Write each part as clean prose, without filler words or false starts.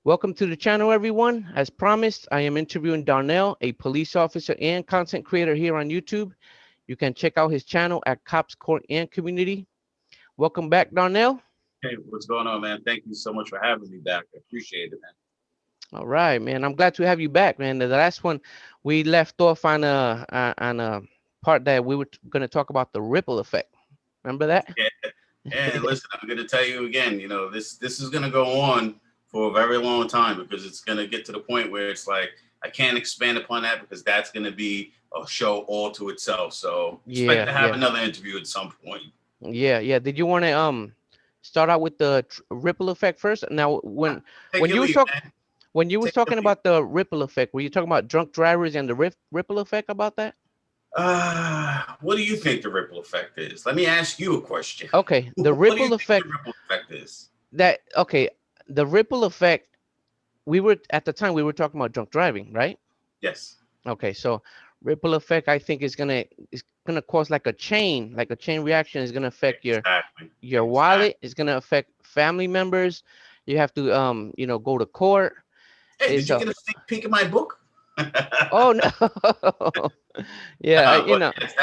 Welcome to the channel, everyone. As promised, I am interviewing Darnell, a police officer and content creator here on YouTube. You can check out his channel at Cops Court and Community. Welcome back, Darnell. Hey, what's going on, man? Thank you so much for having me back. I appreciate it, man. All right, man. I'm glad to have you back, man. The last one we left off on a part that we were going to talk about the ripple effect. Remember that? Yeah, and listen, I'm gonna tell you again. This is gonna go on for a very long time because it's gonna get to the point where it's like I can't expand upon that because that's gonna be a show all to itself. So expect Yeah, to have yeah, another interview at some point. yeah, yeah. Did you want to start out with the ripple effect first? Now, Take when your you was lead, talking man. when you was Take your talking lead. about the ripple effect, were you talking about drunk drivers and the ripple effect about that? What do you think the ripple effect is? Let me ask you a question. Okay, the What do you ripple think the effect ripple effect is? the ripple effect. We were at the time we were talking about drunk driving, right? Yes, Okay, so ripple effect, I think is gonna cause like a chain reaction. Is gonna affect exactly, your exactly. wallet. It's gonna affect family members. You have to go to court. Hey, did It's you a get a sneak peek at my book? Oh no. Yeah, No, but yes,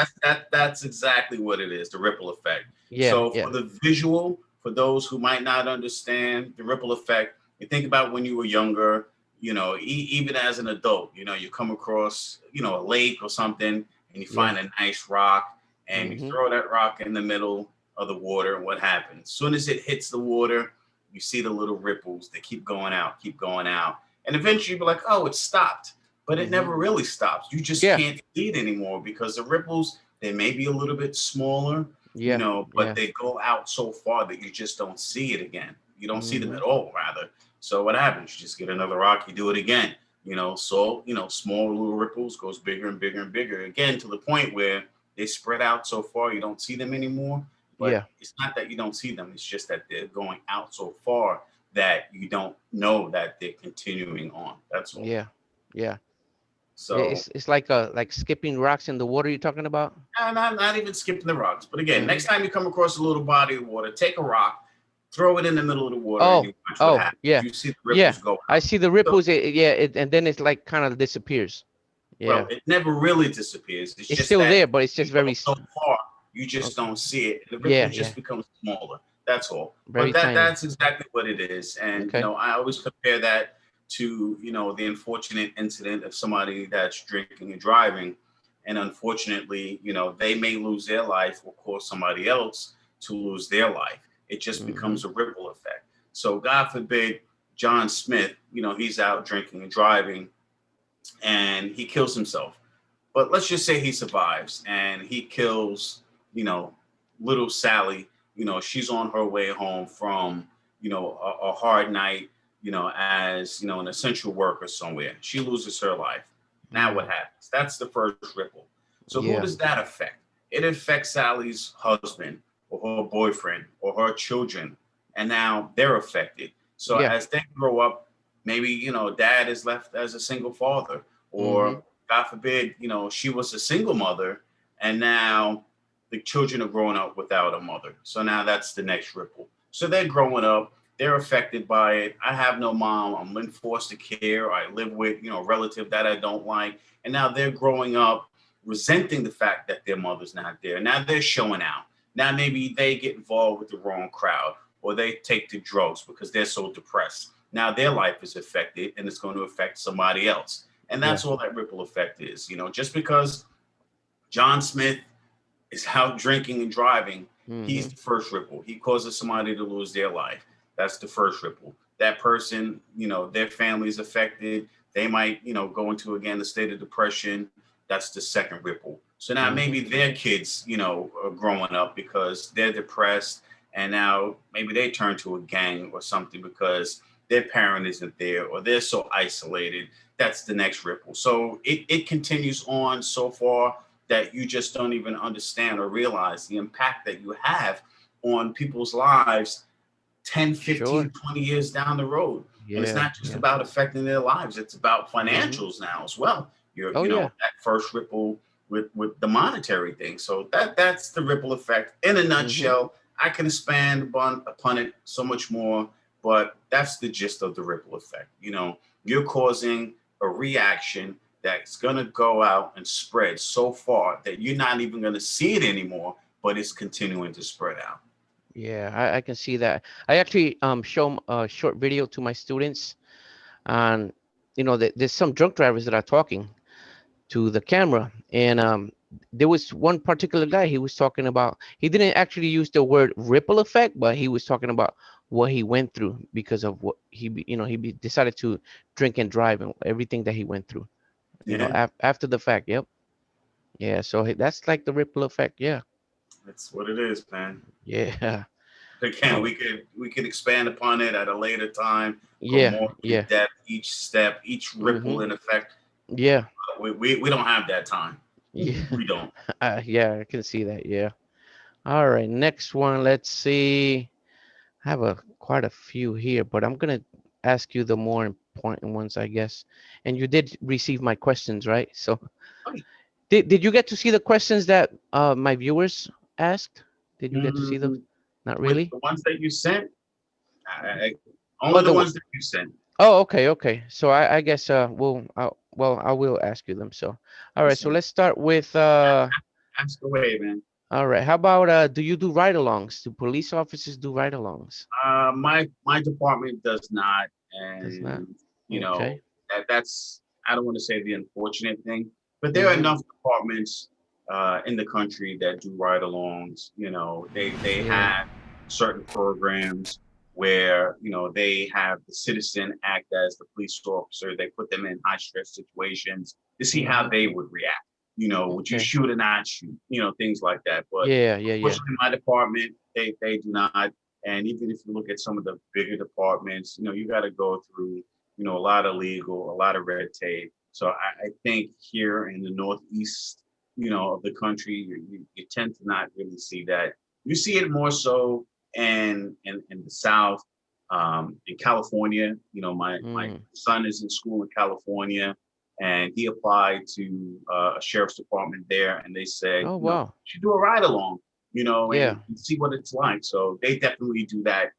that's exactly what it is, the ripple effect. yeah, So yeah, for the visual, for those who might not understand the ripple effect, you think about when you were younger, even as an adult, you come across, a lake or something and you yeah. find a nice rock and you Mm-hmm. throw that rock in the middle of the water and what happens? As soon as it hits the water, you see the little ripples. They keep going out, keep going out. And eventually you'll be like, oh, it stopped, but it Mm-hmm. never really stops. You just Yeah, can't see it anymore because the ripples, they may be a little bit smaller, yeah, but yeah. they go out so far that you just don't see it again. You don't see them Mm-hmm. at all, rather. So what happens? You just get another rock, you do it again. Small little ripples goes bigger and bigger and bigger again to the point where they spread out so far you don't see them anymore. But Yeah, it's not that you don't see them, it's just that they're going out so far that you don't know that they're continuing on. That's all. yeah, yeah. So It's like skipping rocks in the water you're talking about. not even skipping the rocks. But again, Mm-hmm. next time you come across a little body of water, take a rock, throw it in the middle of the water, and Oh, you watch what oh, happens. yeah, You see the yeah. ripples go I out. see the So, ripples. And then it's like kind of disappears. well, Yeah, it never really disappears. It's it's just still that there, but it's you just go very. so far, you just Okay. don't see it. The Yeah, ripples yeah. just become smaller. That's all. But Very that's tiny. exactly what it is. And Okay. I always compare that to the unfortunate incident of somebody that's drinking and driving, and unfortunately, they may lose their life or cause somebody else to lose their life. It just Mm-hmm. becomes a ripple effect. So God forbid John Smith, he's out drinking and driving and he kills himself. But let's just say he survives and he kills, you know, little Sally. She's on her way home from, a hard night, as, an essential worker somewhere. She loses her life. Now Mm. what happens? That's the first ripple. So who Yeah. does that affect? It affects Sally's husband or her boyfriend or her children. And now they're affected. So Yeah. as they grow up, maybe, dad is left as a single father, Mm-hmm. or God forbid, she was a single mother and now the children are growing up without a mother. So now that's the next ripple. So they're growing up, they're affected by it. I have no mom. I'm in foster care. I live with, a relative that I don't like. And now they're growing up resenting the fact that their mother's not there. Now they're showing out. Now maybe they get involved with the wrong crowd or they take to drugs because they're so depressed. Now their life is affected and it's going to affect somebody else. And Yeah. that's all that ripple effect is. Just because John Smith is out drinking and driving, Mm-hmm. he's the first ripple. He causes somebody to lose their life. That's the first ripple. That person, their family is affected. They might, go into again a state of depression. That's the second ripple. So now Mm-hmm. maybe their kids, are growing up because they're depressed, and now maybe they turn to a gang or something because their parent isn't there or they're so isolated. That's the next ripple. So it continues on so far that you just don't even understand or realize the impact that you have on people's lives 10, Sure. 15, 20 years down the road. And it's Yeah. not just Yeah. about affecting their lives, it's about Mm-hmm. financials now as well. Oh yeah. That first ripple with the monetary thing. So that's the ripple effect in a Mm-hmm. nutshell. I can expand upon it so much more, but that's the gist of the ripple effect. You're causing a reaction that's going to go out and spread so far that you're not even going to see it anymore, but it's continuing to spread out. Yeah, I can see that. I actually show 'em a short video to my students, and there's some drunk drivers that are talking to the camera, and there was one particular guy. He was talking about, he didn't actually use the word ripple effect, but he was talking about what he went through because of what decided to drink and drive, and everything that he went through, Yeah, after the fact. Yep. Yeah, so that's like the ripple effect. Yeah. that's what it is, man. Yeah. Again, Oh, we could expand upon it at a later time, go yeah, more in yeah. depth, each step, each ripple Mm-hmm. in effect. Yeah. We don't have that time. Yeah. We don't. Yeah, I can see that. Yeah. All right, next one. Let's see. I have quite a few here, but I'm gonna ask you the more important ones, I guess. And you did receive my questions, right? So did you get to see the questions that my viewers asked? Did you get to see those? Mm, Not with really. the ones that you sent, Oh, only the ones that you sent. oh, okay, okay. So I guess I will ask you them. So all right. So Listen, let's start with ask away, man. all right. How about do you do ride-alongs? Do police officers do ride-alongs? My department does not, Does not. and Okay. that's, I don't want to say the unfortunate thing, but there are Mm-hmm. enough departments in the country that do ride-alongs. They Yeah. have certain programs where they have the citizen act as the police officer. They put them in high stress situations to see how Mm-hmm. they would react. Would you Okay. shoot or not shoot? Things like that. But Yeah, yeah, yeah. unfortunately, my department, they do not. And even if you look at some of the bigger departments, you got to go through, a lot of legal, a lot of red tape. So I think here in the Northeast, of the country, you tend to not really see that. You see it more so in the South, in California. My Mm. son is in school in California, and he applied to a sheriff's department there, and they said, Oh, you wow. should do a ride along, Yeah. and see what it's like. So they definitely do that,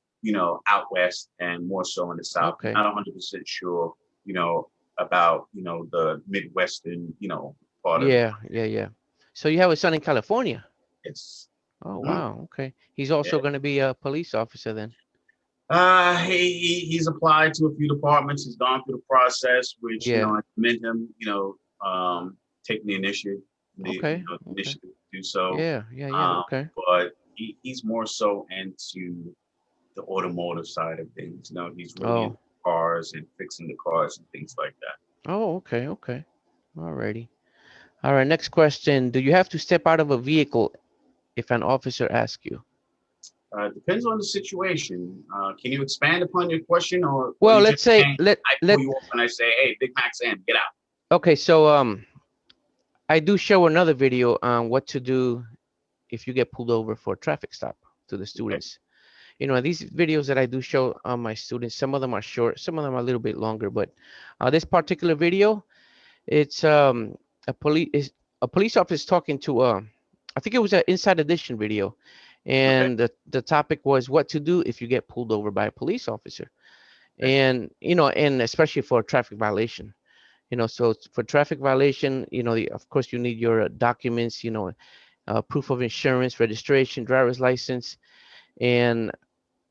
out west and more so in the South. I'm Okay. not 100% sure, about, the Midwestern, part of the Yeah, country. yeah, yeah. So you have a son in California. It's Oh, mhm, wow. Okay. He's yeah. also going to be a police officer then. He's applied to a few departments. He's gone through the process, which Yeah. I commend him. Taking the initiative, Okay. Okay. initiative to do so. Yeah, yeah, yeah. Okay. But he's more so into the automotive side of things. He's really into Oh. cars and fixing the cars and things like that. Oh, okay, okay. Alrighty. All right, next question. Do you have to step out of a vehicle if an officer asks you? Depends on the situation. Can you expand upon your question, or Well, you let's just say saying let I pull let you off and I say, "Hey, Big Mac Sam, get out." okay, so I do show another video on what to do if you get pulled over for a traffic stop to the Okay. students. These videos that I do show on my students, some of them are short, some of them are a little bit longer, but this particular video, it's a police officer talking to I think it was an Inside Edition video, Okay. and the topic was what to do if you get pulled over by a police officer, Okay. and and especially for a traffic violation. So for traffic violation, of course you need your documents, proof of insurance, registration, driver's license, and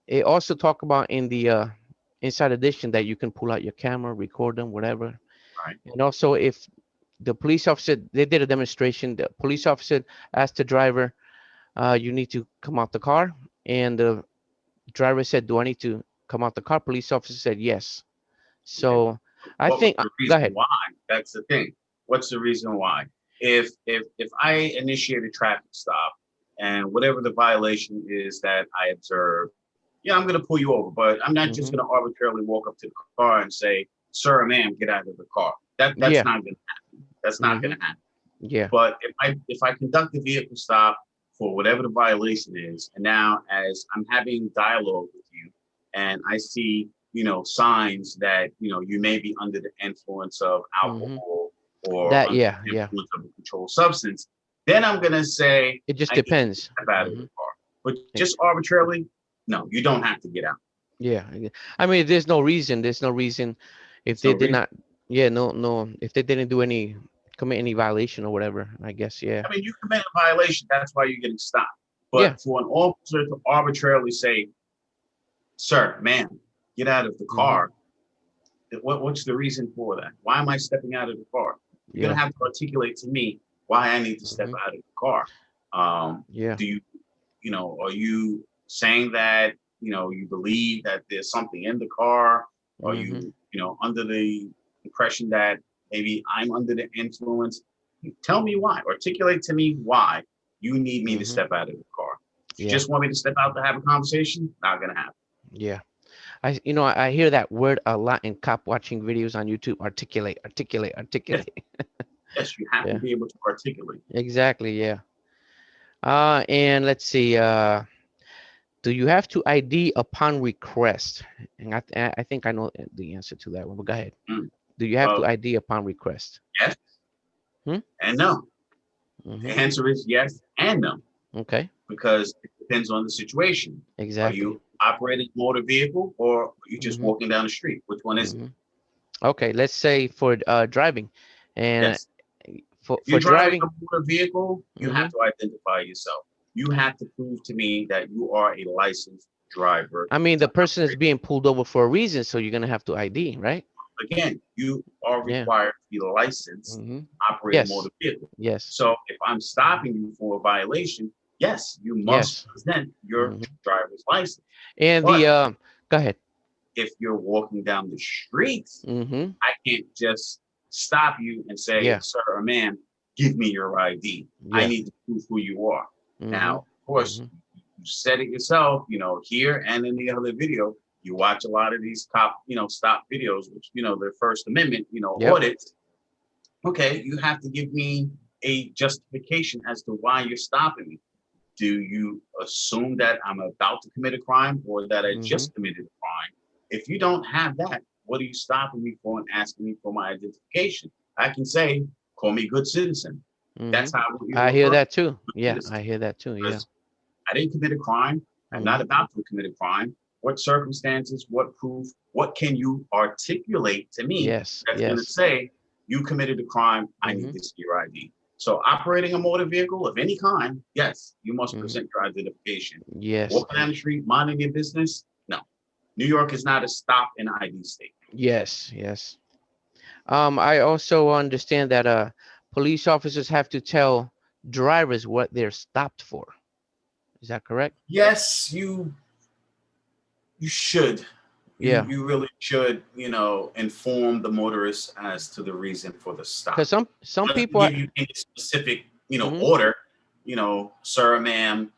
it also talk about in the Inside Edition that you can pull out your camera, record them, whatever. All right. And also, if the police officer, they did a demonstration, the police officer asked the driver, you need to come out the car. And the driver said, do I need to come out the car? Police officer said, yes. Okay. So I What was think, the go reason ahead. why? That's the thing. What's the reason why? If I initiate a traffic stop and whatever the violation is that I observe, yeah, I'm gonna pull you over, but I'm not just Hmm. gonna arbitrarily walk up to the car and say, "Sir or ma'am, get out of the car." That's Yeah. not gonna happen. That's not Hmm. gonna happen. Yeah. But if I conduct the vehicle stop for whatever the violation is, and now as I'm having dialogue with you, and I see signs that you may be under the influence of Hmm. alcohol or That, under yeah, the yeah. influence of a controlled substance, then I'm gonna say It just I need you to depends. step out of Hmm. the car. But just arbitrarily, no, you don't have to get out. Yeah. I mean, there's no reason. There's no reason if It's they no did reason. not. Yeah. No. No. If they didn't do any commit any violation or whatever. I guess. Yeah. I mean, you commit a violation. That's why you're getting stopped. Yeah. But for an officer to arbitrarily say, "Sir, ma'am, get out of the Mm-hmm. car," what's the reason for that? Why am I stepping out of the car? You're gonna Yeah. have to articulate to me why I need to step Mm-hmm. out of the car. Yeah. Do you, are you saying that you believe that there's something in the car? Are Mm-hmm. you, under the impression that maybe I'm under the influence? Tell me why. Articulate to me why you need me to Mm-hmm. step out of the car. If you Yeah. just want me to step out to have a conversation, not gonna happen. Yeah. I hear that word a lot in cop watching videos on YouTube. Articulate. Articulate. Yes, Articulate. yes, you have to Yeah. be able to articulate. Exactly. Yeah. And let's see. Do you have to ID upon request? And I think I know the answer to that one, but go ahead. Mm. Do you have to Well, ID upon request? yes Hmm? and no. The Mm-hmm. answer is yes and no, Okay. because it depends on the situation. Are Exactly. you operating a motor vehicle or are you just Mm-hmm. walking down the street? Which one is it? Mm-hmm. Okay. Let's say for driving, and Yes. for If you're driving a driving. motor vehicle, you Mm-hmm. have to identify yourself. You have to prove to me that you are a licensed driver I mean, to the person is operate. being pulled over for a reason, so you're gonna have to ID, right? Again, you are Yeah. required to be licensed Mm-hmm. to operate a motor Yes. vehicle. Yes. So if I'm stopping you for a violation, yes, you must Yes. present your Mm-hmm. driver's license. And But the go ahead. if you're walking down the street, Mm-hmm. I can't just stop you and say, Yeah. sir or ma'am, give me your ID. I Yeah. need to prove who you are. Mm-hmm. Now, of course, Mm-hmm. you said it yourself, here and in the other video, you watch a lot of these cop, stop videos, which, their First Amendment, Yep. audits. Okay, you have to give me a justification as to why you're stopping me. Do you assume that I'm about to commit a crime or that I Mm-hmm. just committed a crime? If you don't have that, what are you stopping me for and asking me for my identification? I can say, call me good citizen. Mm-hmm. That's how you I hear refer to that too. good Yeah, citizen. I hear that too. Yeah. Because I didn't commit a crime. I'm Mm-hmm. not about to commit a crime. What circumstances, what proof, what can you articulate to me Yes. that's going to Yes. say you committed a crime? I Mm-hmm. need to see your ID. So, operating a motor vehicle of any kind, yes, you must Mm-hmm. present your identification. Yes. Walking down the street, minding your business, no. New York is not a stop and ID state. Yes. Yes. I also understand that police officers have to tell drivers what they're stopped for. Is that correct? Yes, you should. You Yeah. you really should, inform the motorist as to the reason for the Because stop. some Doesn't people give are. you any specific, Mm-hmm. order, sir, ma'am,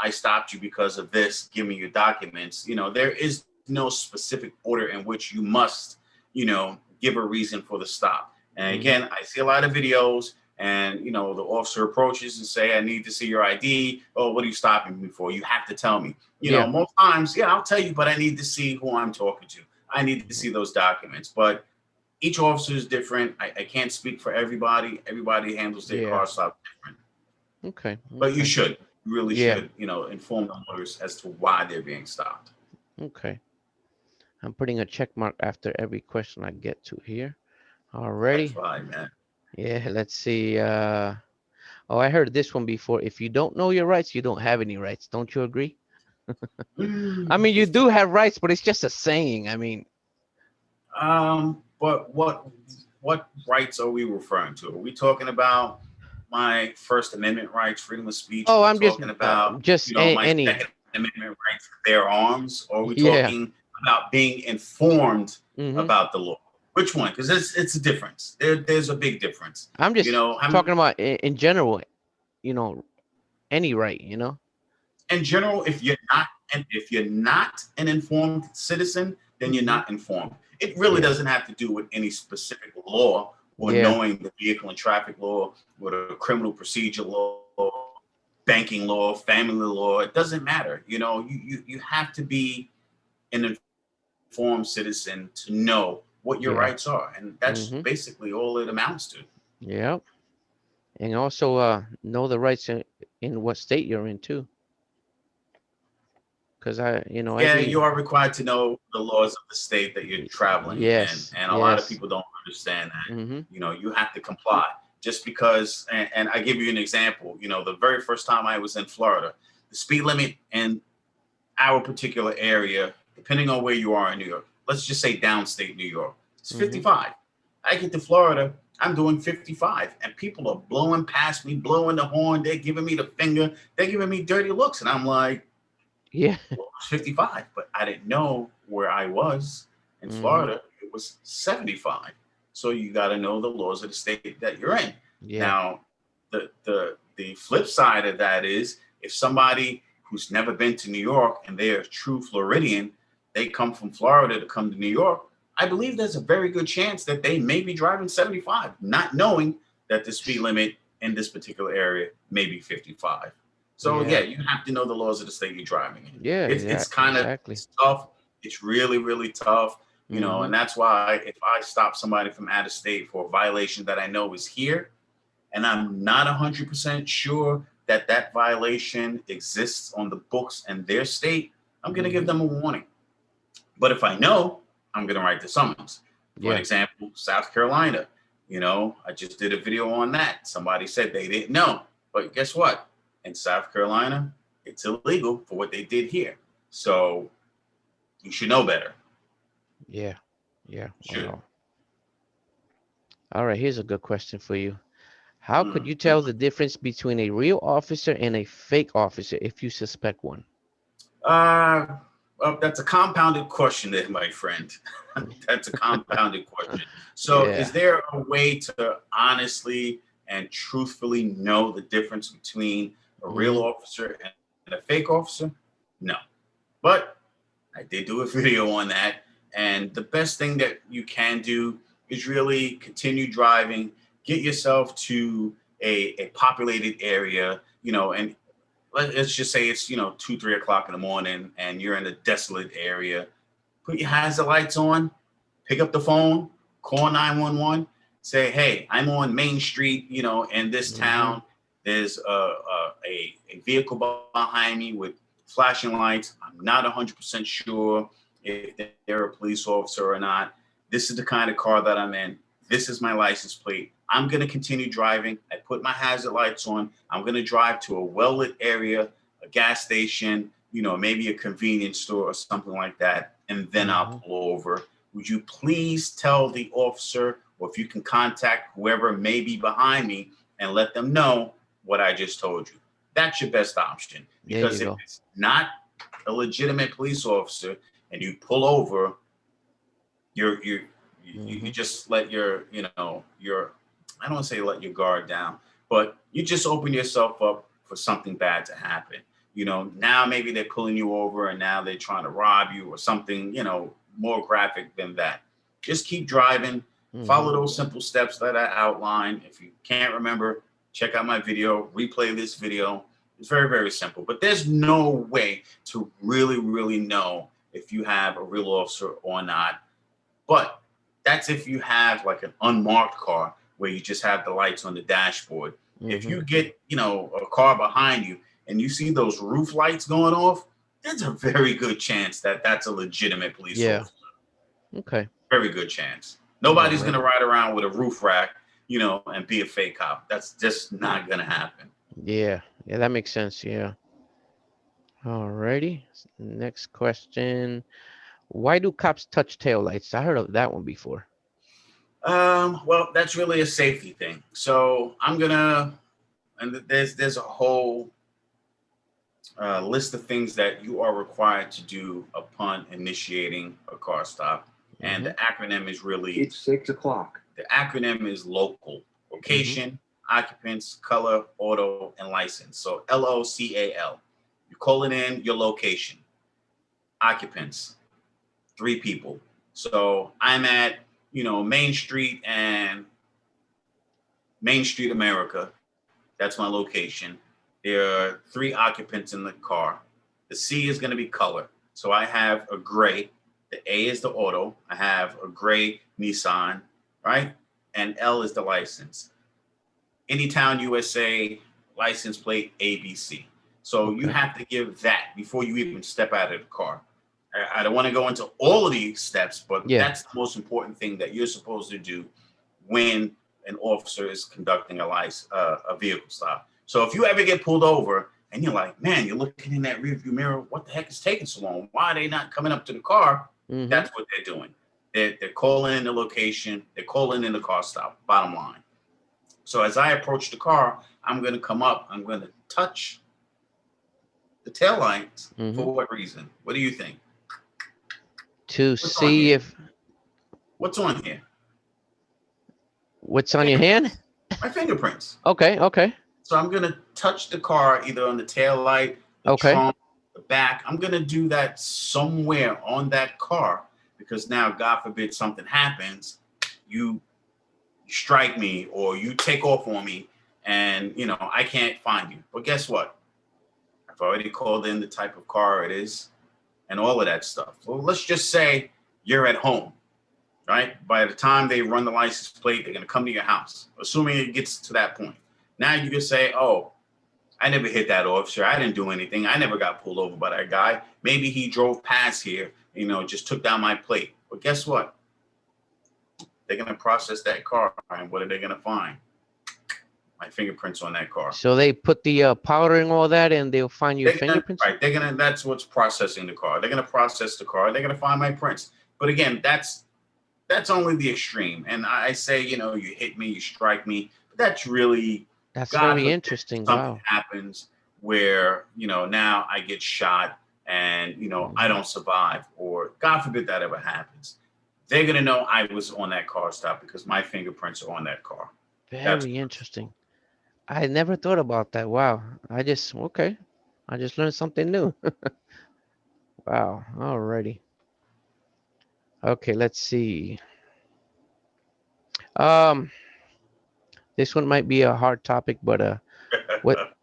I stopped you because of this. Give me your documents. There is no specific order in which you must, give a reason for the stop. And Mm-hmm. again, I see a lot of videos and, the officer approaches and say, I need to see your ID. Oh, what are you stopping me for? You have to tell me. Yeah. Most times, yeah, I'll tell you, but I need to see who I'm talking to. I need to see those documents. But each officer is different. I can't speak for everybody. Everybody handles their Yeah. car stop different. Okay. But you Okay. should, you really Yeah. should, inform the motorists as to why they're being stopped. Okay. I'm putting a check mark after every question I get to here. That's Alrighty. fine, man. Yeah. Let's see. Oh, I heard this one before. If you don't know your rights, you don't have any rights. Don't you agree? I mean, you If do have rights, but it's just a saying. I mean, but what rights are we referring to? Are we talking about my First Amendment rights, freedom of speech? Are oh, we I'm talking about, my any. Second Amendment rights to bear arms? Or are we Yeah. talking about being informed Mm-hmm. about the law? Which one? Because it's a difference. There's a big difference. I'm You just know, I'm talking about in general. You know, any right. You know. in general, if you're not an informed citizen, then you're Mm-hmm. not informed. It really Yeah. doesn't have to do with any specific law or Yeah. knowing the vehicle and traffic law or the criminal procedure law, banking law, family law. It doesn't matter. You have to be an informed citizen to know what your rights are, and that's basically Mm-hmm. all it amounts to. Yeah. And also know the rights in what state you're in too. Because Yeah, you are required to know the laws of the state that you're traveling in, yes, and a lot of yes. people don't understand that. Mm-hmm. You have to comply. Just because, and I give you an example. The very first time I was in Florida, the speed limit in our particular area, depending on where you are in New York, let's just say downstate New York, it's Mm-hmm. 55. I get to Florida, I'm doing 55, and people are blowing past me, blowing the horn. They're giving me the finger. They're giving me dirty looks, and I'm like, Yeah. well, it was 55, but I didn't know where I was in Mm-hmm. Florida. It was 75. So you got to know the laws of the state that you're in. Yeah. Now, the flip side of that is if somebody who's never been to New York and they're a true Floridian, they come from Florida to come to New York. I believe there's a very good chance that they may be driving 75, not knowing that the speed limit in this particular area may be 55. So yeah, Yeah. you have to know the laws of the state you're driving in. Yeah. It's kind of Exactly. it's tough. It's really really tough, Mm-hmm. and that's why if I stop somebody from out of state for a violation that I know is here, and I'm not 100% sure that that violation exists on the books in their state, I'm going to give Mm-hmm. them a warning. But if I know, I'm going to write the summons. For an Yeah. example, South Carolina, I just did a video on that. Somebody said they didn't know. But guess what? In South Carolina, it's illegal for what they did here. So you should know better. Yeah. Yeah. You should. Wow. All right. Here's a good question for you. How could you Mhm. tell the difference between a real officer and a fake officer if you suspect one? Uh, well, that's a compounded question there, my friend. That's a compounded question. So, is Yeah. there a way to honestly and truthfully know the difference between a real Mm-hmm. officer and a fake officer? No. But I did do a video on that. And the best thing that you can do is really continue driving, get yourself to a populated area, and let's just say it's 2 3 o'clock in the morning and you're in a desolate area. Put your hazard lights on, pick up the phone, call 911, say, hey, I'm on Main Street, in this Mm-hmm. town. There's a vehicle behind me with flashing lights. I'm not 100% sure if they're a police officer or not. This is the kind of car that I'm in. This is my license plate. I'm going to continue driving. I put my hazard lights on. I'm going to drive to a well lit area, a gas station, maybe a convenience store or something like that. And then I'll Mm-hmm. pull over. Would you please tell the officer, or if you can contact whoever may be behind me and let them know what I just told you? That's your best option. There you Because if go. it's not a legitimate police officer and you pull over, you Mm-hmm. just let your I don't want to say let your guard down, but you just open yourself up for something bad to happen. Now maybe they're pulling you over and now they're trying to rob you or something, more graphic than that. Just keep driving, Mm-hmm. follow those simple steps that I outlined. If you can't remember, check out my video, replay this video. It's very, very simple, but there's no way to really, really know if you have a real officer or not. But that's if you have like an unmarked car where you just have the lights on the dashboard. If Mm-hmm. you get, a car behind you and you see those roof lights going off, there's a very good chance that that's a legitimate police Yeah. officer. Okay. Very good chance. All Nobody's going right. to ride around with a roof rack, and be a fake cop. That's just not going to happen. Yeah. Yeah, that makes sense. Yeah. Alrighty. Next question. Why do cops touch tail lights? I heard of that one before. Well, that's really a safety thing. So I'm gonna, and there's a whole list of things that you are required to do upon initiating a car stop. And Mm-hmm. the acronym is really It's 6 o'clock. The acronym is local, Mm-hmm. location, occupants, color, auto, and license. So LOCAL. You call it in your location. Occupants, 3 people. So I'm at, Main Street and Main Street America. That's my location. There are 3 occupants in the car. The C is going to be color. So I have a gray. The A is the auto. I have a gray Nissan, right? And L is the license. Anytown, USA, license plate ABC. So you Okay. have to give that before you even step out of the car. I don't want to go into all of these steps, but Yeah. that's the most important thing that you're supposed to do when an officer is conducting a vehicle stop. So if you ever get pulled over and you're like, man, you're looking in that rearview mirror, what the heck is taking so long? Why are they not coming up to the car? Mm-hmm. That's what they're doing. They're calling in the location. They're calling in the car stop. Bottom line. So as I approach the car, I'm going to come up. I'm going to touch the tail lights. Mm-hmm. For what reason? What do you think? To What's on see here? if What's on here? what's on your hand. Fingerprints. My fingerprints. Okay. Okay. So I'm going to touch the car either on the tail light, the Okay. trunk, the back. I'm going to do that somewhere on that car because now, God forbid, something happens. You strike me or you take off on me and, I can't find you. But guess what? I've already called in the type of car it is and all of that stuff. So let's just say you're at home, right? By the time they run the license plate, they're going to come to your house, assuming it gets to that point. Now you can say, oh, I never hit that officer. I didn't do anything. I never got pulled over by that guy. Maybe he drove past here, just took down my plate. But guess what? They're going to process that car. And what are they going to find? My fingerprints on that car. So they put the powder and all that, and they'll find your fingerprints. Right. That's what's processing the car. They're going to process the car. They're going to find my prints. But again, that's only the extreme. And I say, you hit me, you strike me. But that's really, That's God very forbid, interesting. something Wow. happens where, now I get shot and, I Mhm. don't survive, or God forbid that ever happens. They're going to know I was on that car stop because my fingerprints are on that car. That's Very interesting. I never thought about that. Wow. Okay. I just learned something new. Wow. Alrighty. Okay, let's see. Um, this one might be a hard topic, but what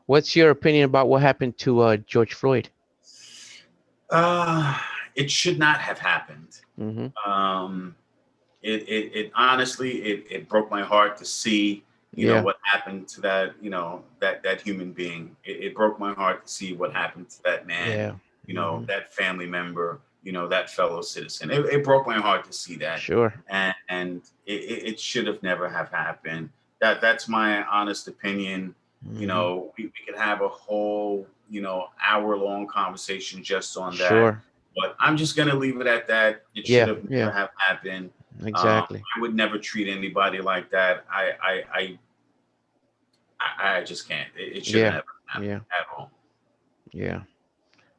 what's your opinion about what happened to George Floyd? uh, it should not have happened. Mm-hmm. Um, it honestly, it broke my heart to see, Yeah. what happened to that, that human being. It broke my heart to see what happened to that man, Yeah. Mm-hmm. that family member, that fellow citizen. It broke my heart to see that. Sure. And it should have never have happened. That's my honest opinion. Mm-hmm. We could have a whole, hour long conversation just on that. Sure. But I'm just gonna leave it at that. It should Yeah. have never Yeah. have happened. Exactly. I would never treat anybody like that. I just can't. It should have Yeah. never happened Yeah. at all. Yeah.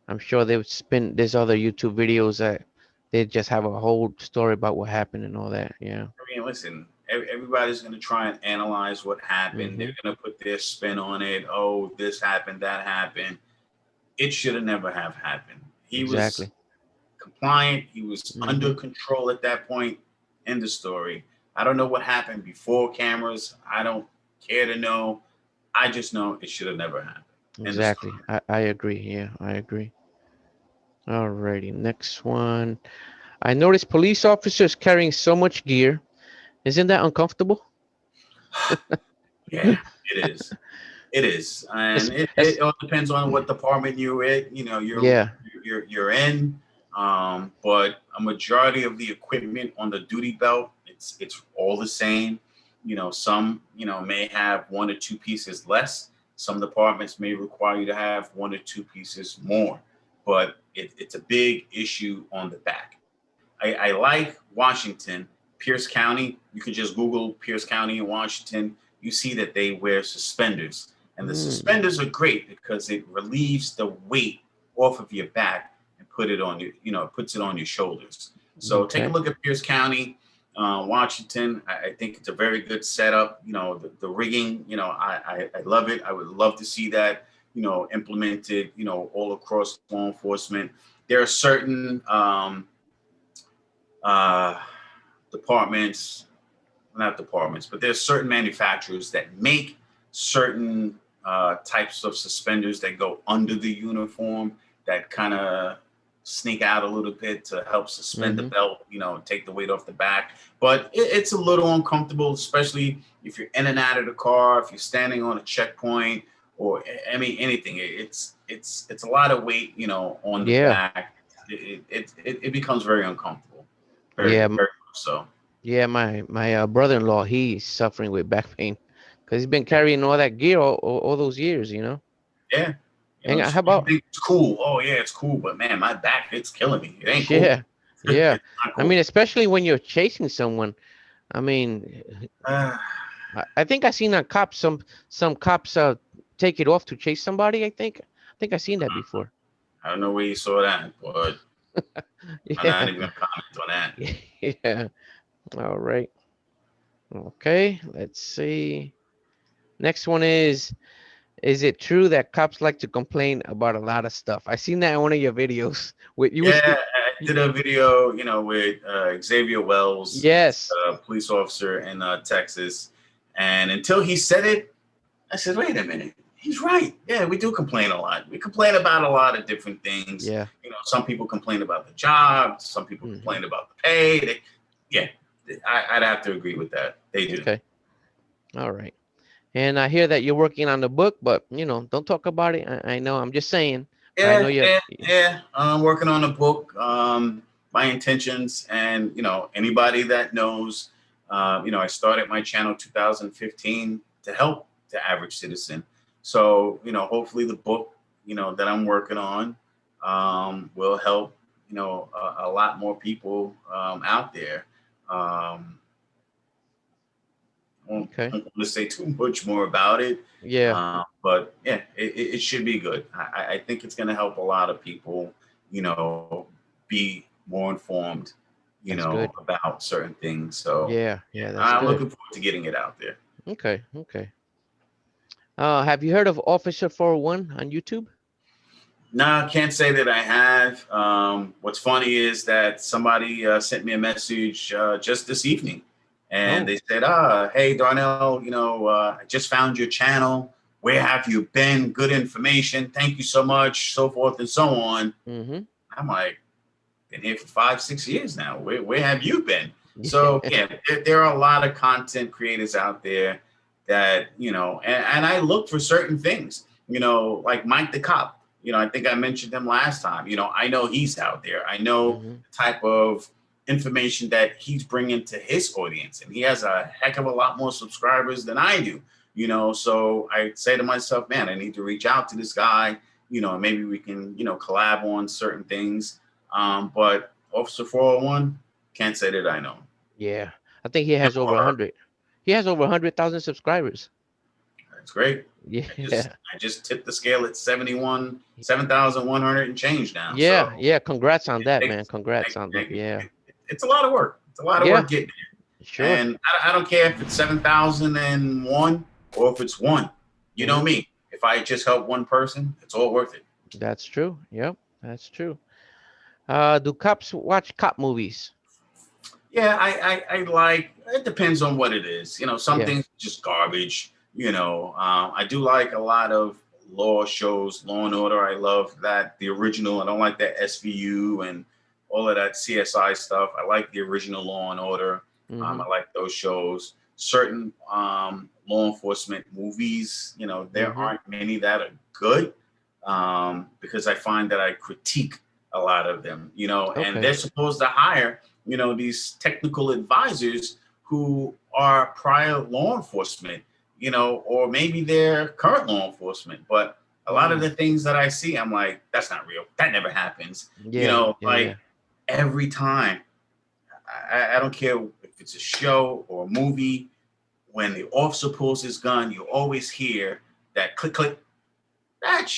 I'm sure they've spent there's other YouTube videos that they just have a whole story about what happened and all that. Yeah. I mean, listen, everybody's going to try and analyze what happened. Mm-hmm. They're going to put their spin on it. Oh, this happened, that happened. It should have never have happened. He was Exactly. compliant. He was Mm-hmm. under control at that point. End the story. I don't know what happened before cameras. I don't care to know. I just know it should have never happened. End the Exactly. story. I agree. Yeah, I agree. Alrighty, next one. I noticed police officers carrying so much gear. Isn't that uncomfortable? Yeah, it is. It is, It's, and it, it's, it all depends on what department you're at. yeah. You're in. But a majority of the equipment on the duty belt, it's all the same. Some may have one or two pieces less. Some departments may require you to have one or two pieces more, but it's a big issue on the back. I like Washington, Pierce County. You can just Google Pierce County in Washington. You see that they wear suspenders. And the Mm, suspenders are great because it relieves the weight off of your back and it puts it on your shoulders. So take a okay. look at Pierce County, Washington. I think it's a very good setup. The rigging, I love it. I would love to see that, implemented, all across law enforcement. There are certain uh, departments, not departments, but there's certain manufacturers that make certain types of suspenders that go under the uniform that kind of sneak out a little bit to help suspend the Mm-hmm. belt, take the weight off the back. But it's a little uncomfortable, especially if you're in and out of the car, if you're standing on a checkpoint, or I mean anything. It's a lot of weight, on the Yeah. back. It becomes very uncomfortable, very Yeah. very much so. Yeah. My brother-in-law, he's suffering with back pain because he's been carrying all that gear all those years, you know. Yeah, And how you about think it's cool. Oh yeah, it's cool, but man, my back it's killing me. It ain't cool. yeah, yeah. It's not I mean, cool. especially when you're chasing someone. I mean, I think I seen a cop some cops take it off to chase somebody. I think I seen that before. I don't know where you saw that, but I'm not Yeah, even gonna comment on that. yeah. All right. Okay. Let's see. Next one is it true that cops like to complain about a lot of stuff? I seen that in one of your videos. With you was Yeah, I did a video, with Xavier Wells. He's yes. a police officer in Texas, and until he said it, I said, "Wait a minute, he's right. Yeah, we do complain a lot. We complain about a lot of different things. Yeah. Some people complain about the job. Some people Hmm. complain about the pay. Yeah, I'd have to agree with that. They do. Okay. All right. And I hear that you're working on the book, but don't talk about it. I know. I'm just saying. But I know Yeah, you. yeah, yeah. I'm working on a book. My intentions, and anybody that knows, I started my channel 2015 to help the average citizen. So hopefully the book, that I'm working on, will help, a lot more people out there. I Okay. don't want to say too much more about it, Yeah. but yeah, it should be good. I think it's going to help a lot of people, be more informed, That's good. about certain things. So Yeah. yeah, Yeah. That's I'm good. looking forward to getting it out there. Okay. Okay. Have you heard of Officer 401 on YouTube? Nah, I can't say that I have. What's funny is that somebody sent me a message just this evening, and Oh. they said, hey, Darnell, I just found your channel. Where have you been? Good information. Thank you so much," so forth and so on. Mm-hmm. I'm like, been here for 5, 6 years now. Where have you been? So Yeah. yeah, there are a lot of content creators out there that and I look for certain things. Like Mike the Cop. I think I mentioned him last time. I know he's out there. I know Mm-hmm. the type of information that he's bringing to his audience, and he has a heck of a lot more subscribers than I do. So I say to myself, man, I need to reach out to this guy. Maybe we can collab on certain things, but Officer 401, can't say that I know. Yeah. I think he Him has over or a her. hundred. He has over 100,000 subscribers. That's great. I just Yeah. I just tipped the scale at 7,100 and change now. Yeah. So Yeah. Congrats on it that, man. takes Congrats on that. Yeah. it's a lot of work. It's a lot of Yeah. work getting there. Sure. And I don't care if it's 7,001 or if it's one. You know Mm-hmm. me. If I just help one person, it's all worth it. That's true. Yep. That's true. Do cops watch cop movies? Yeah, I like. It depends on what it is. Some Yeah. things are just garbage. I do like a lot of law shows, Law and Order. I love that the original. I don't like that SVU and all of that CSI stuff. I like the original Law and Order. Mm-hmm. I like those shows. Certain law enforcement movies. There Mm-hmm. aren't many that are good, because I find that I critique a lot of them. And Okay. they're supposed to hire these technical advisors who are prior law enforcement, or maybe they're current law enforcement. But a lot of Mm. the things that I see, I'm like, that's not real. That never happens. Yeah. Yeah. Yeah. Like every time, I don't care if it's a show or a movie, when the officer pulls his gun, you always hear that click, click. That,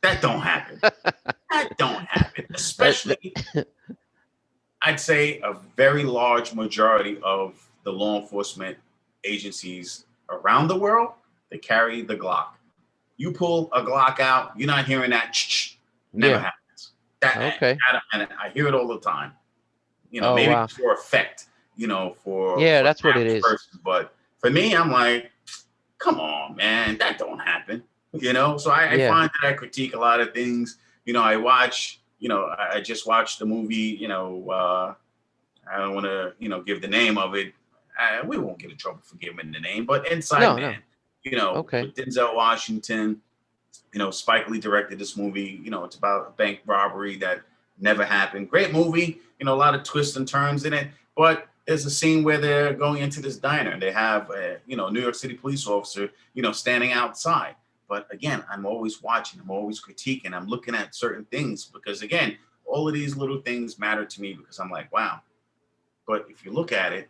that don't happen. That don't happen, That, especially I'd say a very large majority of the law enforcement agencies around the world, they carry the Glock. You pull a Glock out, you're not hearing that. Never yeah. happens. That Okay. and I hear it all the time. Oh Maybe wow. it's for effect, Yeah, for that's the what it average is. person. But for me, I'm like, come on, man, that don't happen. So I Yeah. find that I critique a lot of things. I watch. I just watched the movie. I don't want to, give the name of it. We won't get in trouble for giving the name, but Inside No. No. Man. Okay. with Denzel Washington. Spike Lee directed this movie. It's about a bank robbery that never happened. Great movie. A lot of twists and turns in it. But there's a scene where they're going into this diner and they have a, New York City police officer, standing outside. But again, I'm always watching. I'm always critiquing. I'm looking at certain things because again, all of these little things matter to me because I'm like, wow. But if you look at it,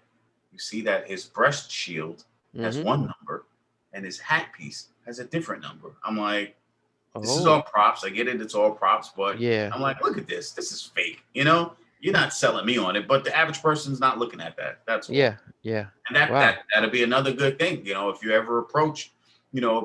you see that his breast shield has Mm-hmm. one number and his hat piece has a different number. I'm like, this is Oh, all props. I get it. It's all props, but yeah. I'm like, look at this. This is fake. You're not selling me on it, but the average person's not looking at that. That's all. Yeah. Yeah. And that Wow. that that'll be another good thing. If you ever approach,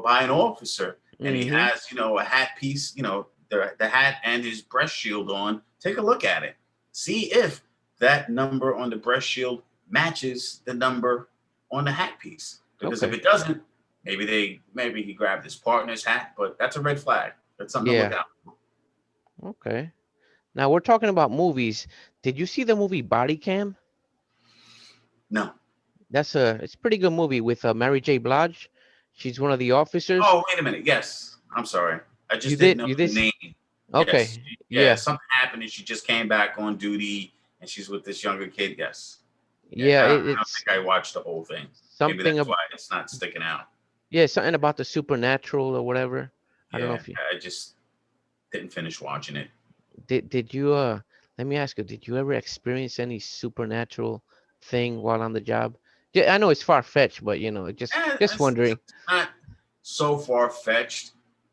by an officer and he Mm-hmm. has, a hat piece, the hat and his breast shield on, take a look at it. See if that number on the breast shield matches the number on the hat piece. Because if Okay. it doesn't, maybe he grabbed his partner's hat, but that's a red flag. That's something to look Yeah. out. Okay. Now we're talking about movies. Did you see the movie Body Cam? No. It's a pretty good movie with Mary J. Blige. She's one of the officers. Oh, wait a minute. Yes. I'm sorry. I You just didn't did? know You the did? name. Yes. Okay. Yeah. Yeah. Something happened and she just came back on duty and she's with this younger kid. Yes. Yeah. Yeah. I don't It's think I watched the whole thing. Maybe something. that's why it's not sticking out. Yeah, something about the supernatural or whatever. I don't know Yeah. if you I just didn't finish watching it. did you let me ask you, did you ever experience any supernatural thing while on the job? Yeah, I know it's far fetched, but just wondering. It's not so far fetched.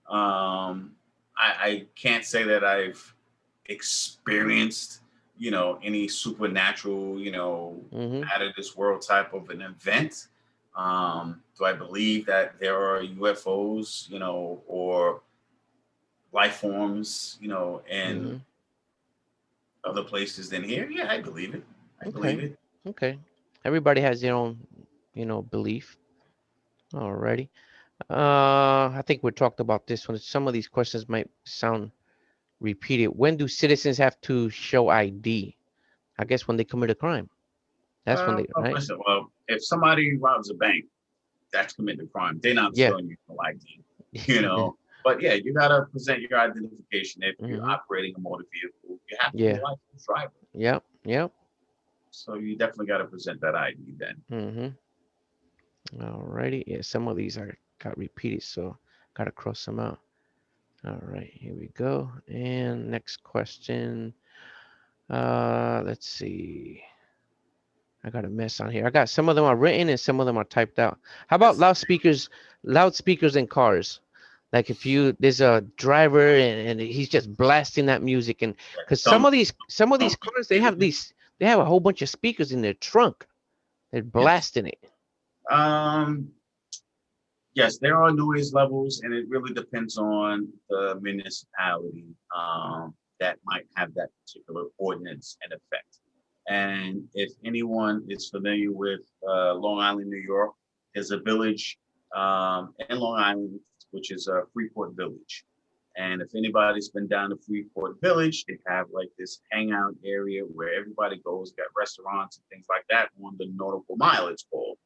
I can't say that I've experienced, any supernatural, Mm-hmm. out of this world type of an event. Do I believe that there are UFOs, or life forms, in Mm-hmm. other places than here? Yeah, I believe it. I believe Okay. it. Okay. Everybody has their own, belief. Alrighty. I think we talked about this one. Some of these questions might sound repeated. When do citizens have to show ID? I guess when they commit a crime. That's when they, Well, right? listen, well, if somebody robs a bank, that's committing a crime. They're not Yeah. showing you no ID, you know. But yeah, you gotta present your identification if you're Mm-hmm. operating a motor vehicle. You have to be a Yeah. licensed driver, Yep. Yep. so you definitely gotta present that ID then. Mm-hmm. Alrighty. Yeah, some of these are got repeated, so gotta cross them out. All right, here we go. And next question. Let's see. I got a mess on here. I got some of them are written and some of them are typed out. How about That's loudspeakers in cars? Like if there's a driver and he's just blasting that music, and because some don't of these don't be cars, they have illegal. a whole bunch of speakers in their trunk. They're Yes. blasting it. Um. Yes, there are noise levels, and it really depends on the municipality that might have that particular ordinance in effect. And if anyone is familiar with Long Island, New York, there's a village in Long Island, which is Freeport Village. And if anybody's been down to Freeport Village, they have like this hangout area where everybody goes, got restaurants and things like that on the nautical mile, it's called.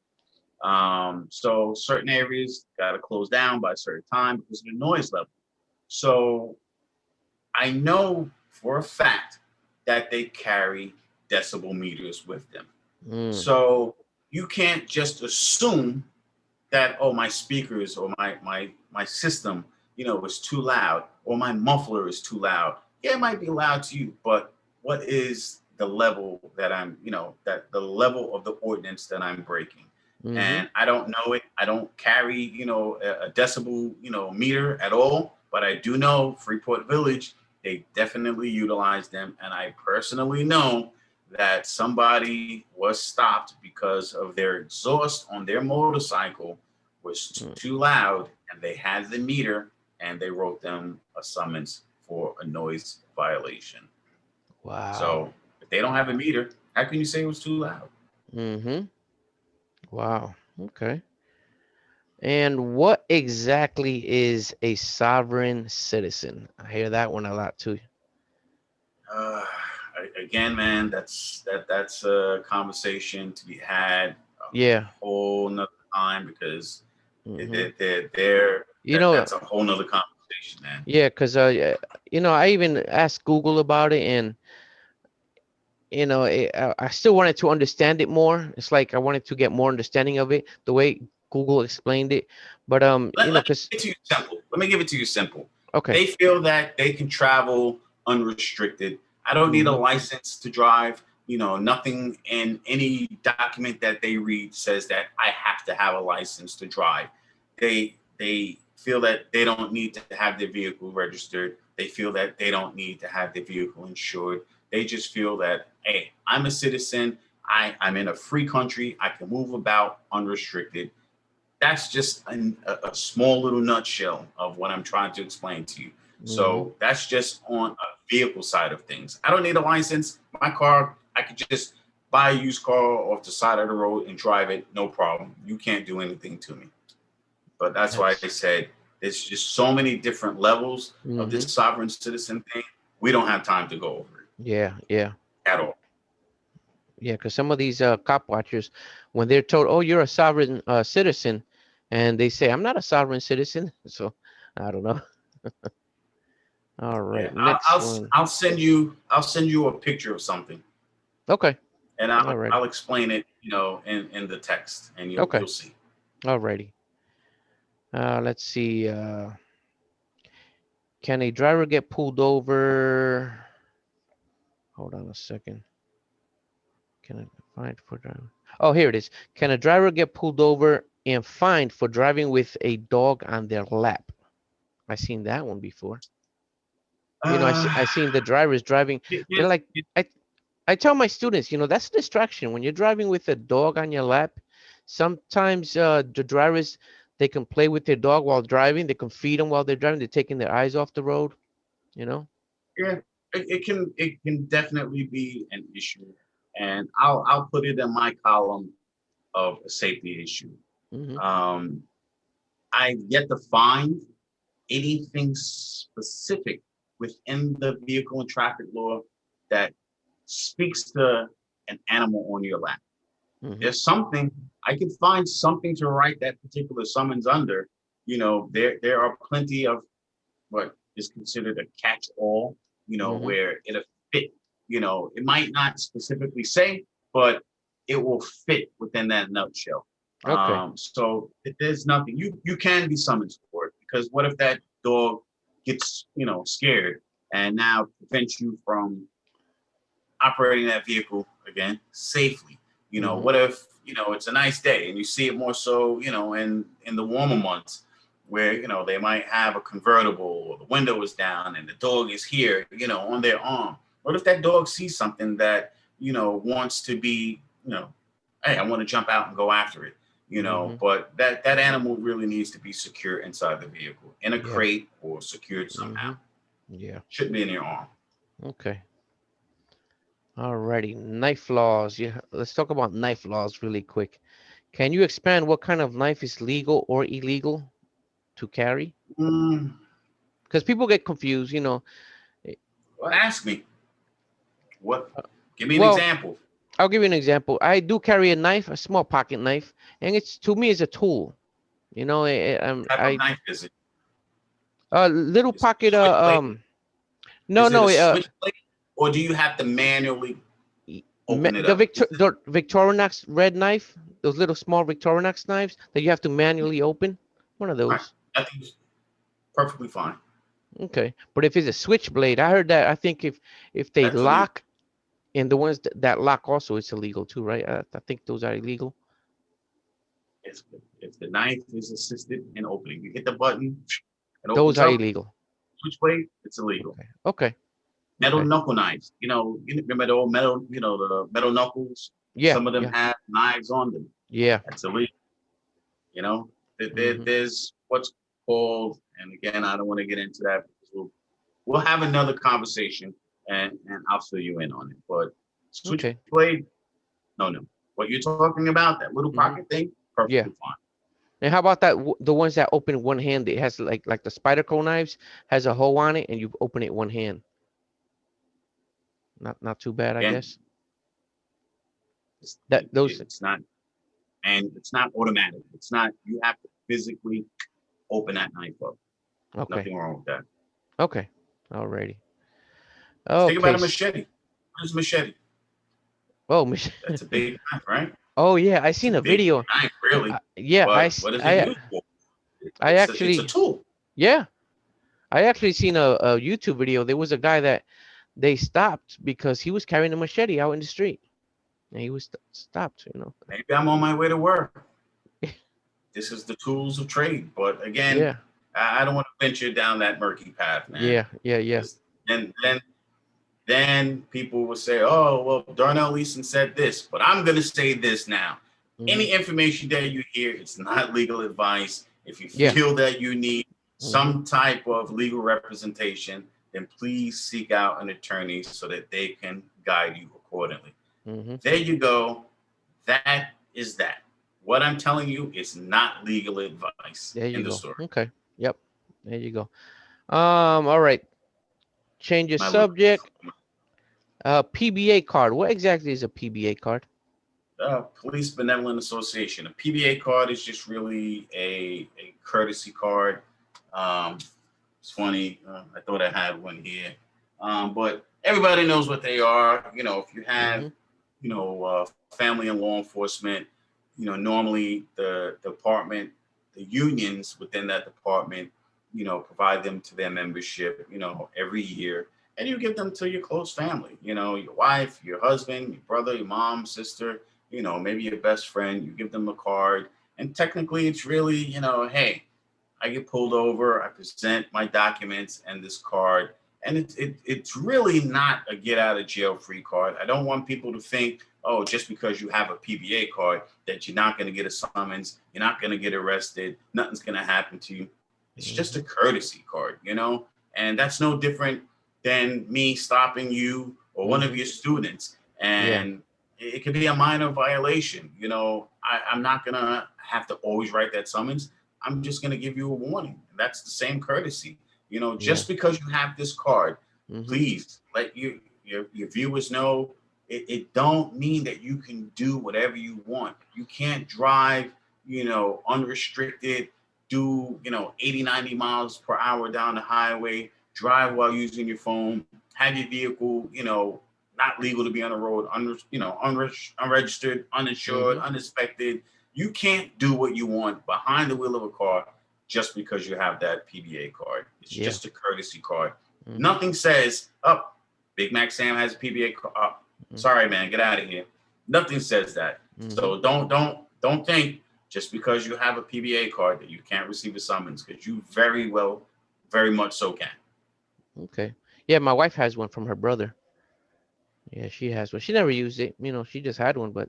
So certain areas got to close down by a certain time because of the noise level. So I know for a fact that they carry decibel meters with them. Mm, So you can't just assume that, oh, my speakers or my system, is too loud, or my muffler is too loud. Yeah, it might be loud to you, but what is the level that that the level of the ordinance that I'm breaking? mm-hmm. And I don't know it. I don't carry, a decibel, meter at all, but I do know Freeport Village, they definitely utilize them. And I personally know that somebody was stopped because of their exhaust on their motorcycle was Mm. too loud, and they had the meter, and they wrote them a summons for a noise violation. Wow. So if they don't have a meter, how can you say it was too loud? Mm-hmm. Wow. Okay. And what exactly is a sovereign citizen? I hear that one a lot too. Uh, Again, man, that's a conversation to be had a Yeah. whole nother time because Hmm. You know, That's a whole nother conversation, man. yeah, because I even asked Google about it, and I still wanted to understand it more. It's like I wanted to get more understanding of it, the way Google explained it. But Let me because give it to you simple. Let me give it to you simple. okay. They feel that they can travel unrestricted. I don't need a Hmm. license to drive. Nothing in any document that they read says that I have to have a license to drive. They feel that they don't need to have their vehicle registered. They feel that they don't need to have their vehicle insured. They just feel that, hey, I'm a citizen. I'm in a free country. I can move about unrestricted. That's just a small little nutshell of what I'm trying to explain to you. Hmm. So that's just on a vehicle side of things. I don't need a license. My car, I could just buy a used car off the side of the road and drive it, no problem. You can't do anything to me. But that's why I That's said there's just so many different levels of this hmm sovereign citizen thing. We don't have time to go over it yeah, yeah, at all. yeah. Because some of these cop watchers, when they're told, "Oh, you're a sovereign citizen," and they say, "I'm not a sovereign citizen," so I don't know. All right, Yeah, I'll, next I'll one. I'll send you a picture of something, Okay, and all I'll right, I'll explain it, in the text, and you'll okay, see. all righty. Let's see. Can a driver get pulled over? Hold on a second. Can I find for driving? Oh, here it is. Can a driver get pulled over and fined for driving with a dog on their lap? I seen that one before. Uh, I seen the drivers driving. it, They're it, like, it, I I tell my students, that's a distraction when you're driving with a dog on your lap. Sometimes the drivers they can play with their dog while driving. They can feed them while they're driving. They're taking their eyes off the road. You know. yeah, it can definitely be an issue, and I'll put it in my column of a safety issue. Hmm. Um, I've yet to find anything specific within the vehicle and traffic law that speaks to an animal on your lap. Hmm. There's something I can find something to write that particular summons under. There are plenty of what is considered a catch-all, Hmm. where it'll fit. It might not specifically say, but it will fit within that nutshell. Okay. So there's nothing you can be summoned for it, because what if that dog gets scared and now prevents you from operating that vehicle again safely? Hmm. What if it's a nice day and you see it more so in the warmer months, where they might have a convertible or the window is down and the dog is here on their arm. What if that dog sees something that wants to be, hey, I want to jump out and go after it, Hmm. but that animal really needs to be secure inside the vehicle in a Yeah. crate or secured somehow. Hmm. Yeah. Shouldn't be in your arm. Okay. Alrighty. Knife laws. Yeah. Let's talk about knife laws really quick. Can you expand what kind of knife is legal or illegal to carry? Mm, Because people get confused. Eh, well, ask me. What? uh, Give me an Well, example. I'll give you an example. I do carry a knife, a small pocket knife, and it's to me is a tool. What type of I knife is it? a little Is it pocket. a switchblade? No, Is it no. a switchblade, or do you have to manually open it The up? Victorinox red knife, those little small Victorinox knives that you have to manually open. One of Right. those. I think it's perfectly fine. Okay, but if it's a switchblade, I heard that. I think if they That's illegal. lock, and the ones that lock also, it's illegal too, right? I think those are illegal. If the knife is assisted in opening, you hit the button, it Those opens are up. illegal. Switchblade, it's illegal. Okay. Okay. Metal Okay. knuckle knives. You remember the old metal, the metal knuckles? Yeah. Some of them Yeah. have knives on them. Yeah. That's illegal. You know, Hmm. there's what's called, and again, I don't want to get into that because we'll have another conversation, and I'll fill you in on it. But Okay. switchblade, no, no. What you're talking about, that little Hmm. pocket thing, Yeah. perfectly fine. And how about that? The ones that open one hand? It has like the Spyderco knives has a hole on it, and you open it one hand. Not too bad, I Again, guess. it's, That it, those. it's not, and it's not automatic. It's not. You have to physically open that knife up. Okay. Nothing wrong with that. Okay. Alrighty. Just think Okay. about a machete. What is a machete? Oh, That's a big knife, right? oh yeah, I It's a seen a big video. knife, really. Yeah, But what is it used for? I It's a actually, tool. yeah, I actually seen a YouTube video. There was a guy that they stopped because he was carrying a machete out in the street, and he was stopped. Maybe I'm on my way to work. This is the tools of trade. But again, Yeah, I don't want to venture down that murky path, man. yeah, yeah, yeah. Because then people will say, "Oh, well, Darnell Leeson said this," but I'm gonna say this now. Hmm. Any information that you hear, it's not legal advice. If you Yeah. feel that you need Hmm. some type of legal representation, then please seek out an attorney so that they can guide you accordingly. Hmm. There you go. That is that. What I'm telling you is not legal advice. There In you the go. story. Okay. Yep. There you go. All right. Change your My little subject. PBA card. What exactly is a PBA card? Police Benevolent Association. A PBA card is just really a courtesy card. Um, it's funny. I thought I had one here. But everybody knows what they are. If you have, Hmm. family and law enforcement, normally the department, the unions within that department, provide them to their membership, every year. And you give them to your close family, your wife, your husband, your brother, your mom, sister, maybe your best friend. You give them a card. And technically, it's really, hey, I get pulled over, I present my documents and this card. And it's really not a get out of jail free card. I don't want people to think, oh, just because you have a PBA card, that you're not going to get a summons, you're not going to get arrested, nothing's going to happen to you. It's just a Hmm. courtesy card. And that's no different than me stopping you or one of Hmm. your students. Yeah. And it could be a minor violation. I'm not going to have to always write that summons. I'm just going to give you a warning. That's the same courtesy. Yeah. Just because you have this card, Hmm. please let your viewers know it don't mean that you can do whatever you want. You can't drive, unrestricted, do, 80, 90 miles per hour down the highway, drive while using your phone, have your vehicle, not legal to be on the road, unregistered, uninsured, Hmm. uninspected. You can't do what you want behind the wheel of a car just because you have that PBA card. It's Yeah. just a courtesy card. Hmm. Nothing says, oh, Big Mac Sam has a PBA card. Oh, sorry, man, get out of here. Nothing says that. Hmm. So don't think just because you have a PBA card that you can't receive a summons, because you very much so can. Okay. Yeah, my wife has one from her brother. Yeah, she has one. She never used it. She just had one, but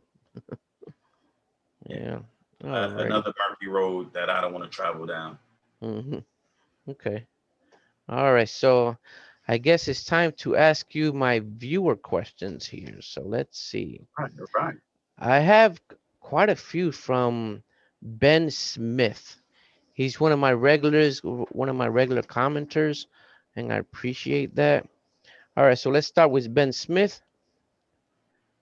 Yeah. yeah. Alrighty. Another murky road that I don't want to travel down. Hmm. Okay. All right. So I guess it's time to ask you my viewer questions here. So let's see. All right. I have quite a few from Ben Smith. He's one of my regular commenters, and I appreciate that. All right. So let's start with Ben Smith.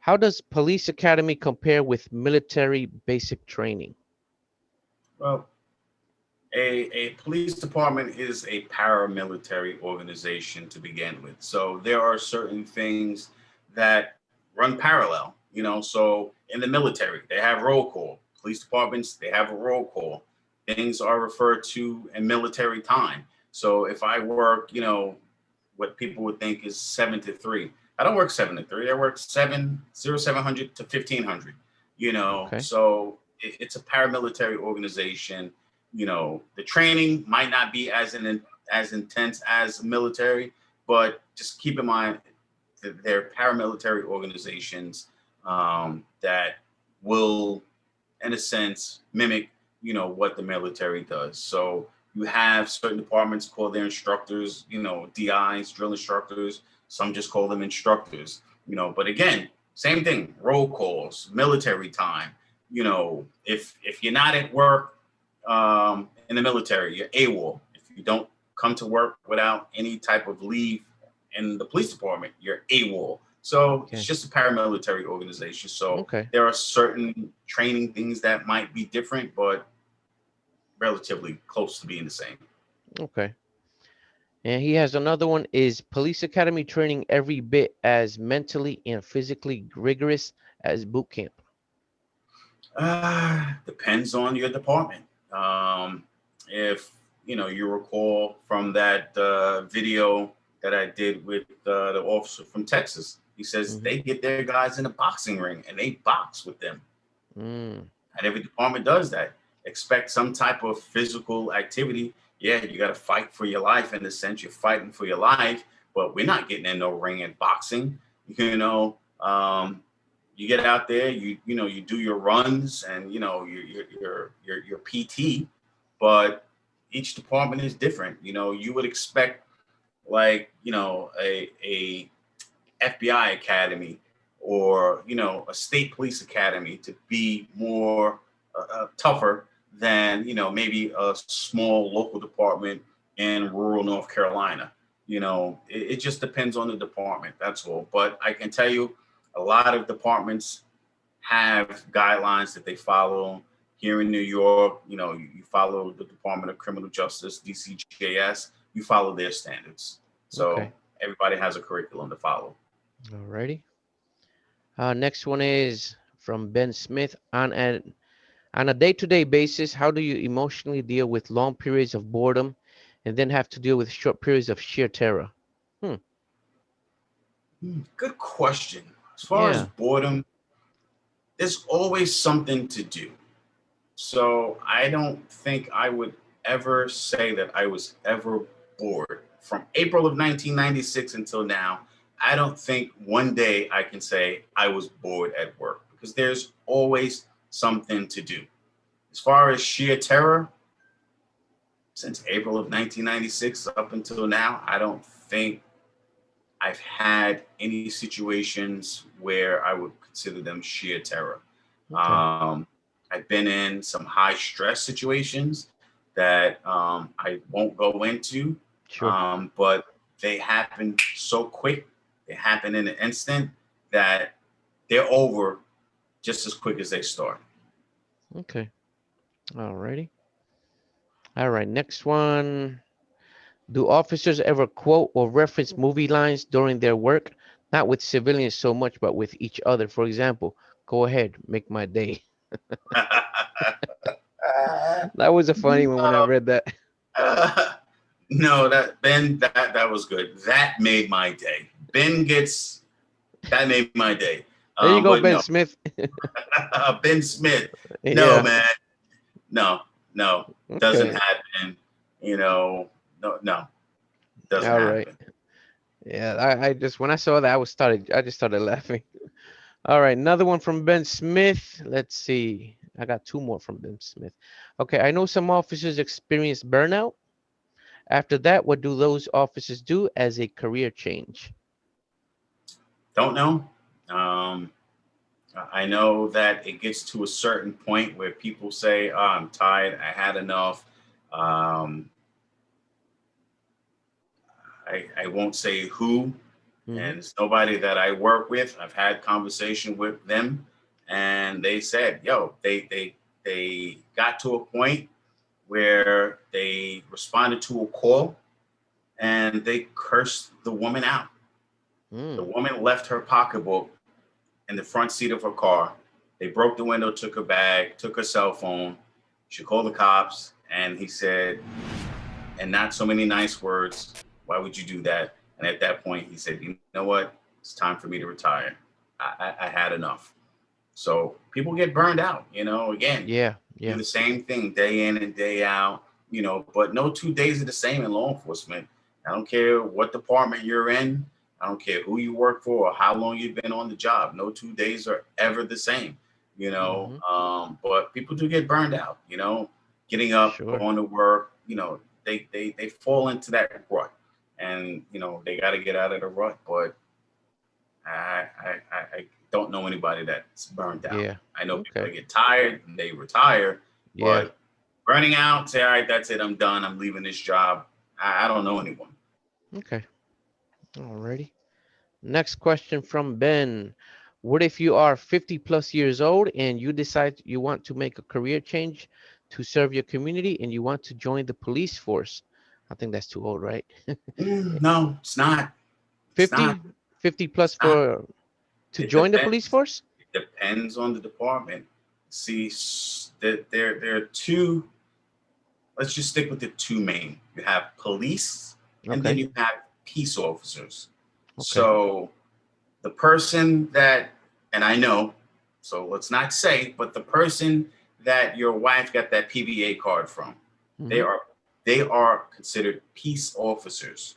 How does police academy compare with military basic training? Well, a police department is a paramilitary organization to begin with. So there are certain things that run parallel. So in the military, they have roll call. Police departments, they have a roll call. Things are referred to in military time. So if I work, what people would think is 7 to 3, I don't work 7 to 3. I work 700 to 1500. Okay. So it's a paramilitary organization. The training might not be as intense as military, but just keep in mind that they're paramilitary organizations that will, in a sense, mimic what the military does. So you have certain departments call their instructors, DIs, drill instructors. Some just call them instructors. But again, same thing. Roll calls, military time. If you're not at work in the military, you're AWOL. If you don't come to work without any type of leave in the police department, you're AWOL. So it's Okay. just a paramilitary organization. So Okay. there are certain training things that might be different, but relatively close to being the same. Okay. And he has another one. Is police academy training every bit as mentally and physically rigorous as boot camp? Depends on your department. If you recall from that video that I did with the officer from Texas, he says Hmm. they get their guys in a boxing ring and they box with them. Mm, And every department does that. Expect some type of physical activity. Yeah, you got to fight for your life in the sense you're fighting for your life, but we're not getting in no ring and boxing. You get out there, you do your runs and your PT, but each department is different. You would expect like a FBI academy or a state police academy to be more tougher than maybe a small local department in rural North Carolina. It just depends on the department. That's all. But I can tell you, a lot of departments have guidelines that they follow. Here in New York, you follow the Department of Criminal Justice, DCJS. You follow their standards. So okay. everybody has a curriculum to follow. Alrighty. Next one is from Ben Smith. On a day-to-day basis, how do you emotionally deal with long periods of boredom and then have to deal with short periods of sheer terror? Hmm. Good question. As far as Yeah. boredom, there's always something to do. So I don't think I would ever say that I was ever bored. From April of 1996 until now, I don't think one day I can say I was bored at work because there's always something to do. As far as sheer terror, since April of 1996 up until now, I don't think I've had any situations where I would consider them sheer terror. Okay. Um, I've been in some high stress situations that I won't go into, Sure. but they happen so quick, they happen in an instant that they're over just as quick as they start. Okay. Alrighty. All right. Next one. Do officers ever quote or reference movie lines during their work? Not with civilians so much, but with each other. For example, go ahead, make my day. That was a funny one when I read that. Uh, no, that Ben, that was good. That made my day. Ben gets that made my day. There you go, But Ben no, Smith. Ben Smith. No, Yeah. man. No, no, doesn't Okay. happen. You know, no, doesn't All right. happen. Yeah. I just when I saw that I just started laughing. All right. Another one from Ben Smith. Let's see. I got two more from Ben Smith. Okay. I know some officers experience burnout. After that, what do those officers do as a career change? Don't know. Um, I know that it gets to a certain point where people say, "Oh, I'm tired. I had enough." Um, I won't say who, Mm-hmm. and it's nobody that I work with. I've had conversation with them, and they said, "Yo, they got to a point where they responded to a call and they cursed the woman out. The Mm. woman left her pocketbook in the front seat of her car. They broke the window, took her bag, took her cell phone. She called the cops, and he said, and not so many nice words, why would you do that? And at that point, he said, you know what? It's time for me to retire. I had enough. So people get burned out, again, Yeah. do Yeah. the same thing day in and day out, but no 2 days are the same in law enforcement. I don't care what department you're in. I don't care who you work for or how long you've been on the job. No 2 days are ever the same, Mm-hmm. but people do get burned out, getting up, Sure. going to work, they fall into that rut and, they got to get out of the rut. But I don't know anybody that's burned out. Yeah. I know people Okay. that get tired and they retire, Yeah. but burning out, say, all right, that's it, I'm done, I'm leaving this job. I don't know anyone. Okay. Alrighty. Next question from Ben. What if you are 50 plus years old and you decide you want to make a career change? to serve your community and you want to join the police force. I think that's too old, right? No, it's not. It's not. 50, 50 plus It's not. for to It join the police depends. force? It depends on the department. See, that there are two. Let's just stick with the two main. You have police, and then Okay. you have peace officers. Okay. So the person that, and I know, so let's not say, but the person that your wife got that PBA card from, they Hmm. are they are considered peace officers.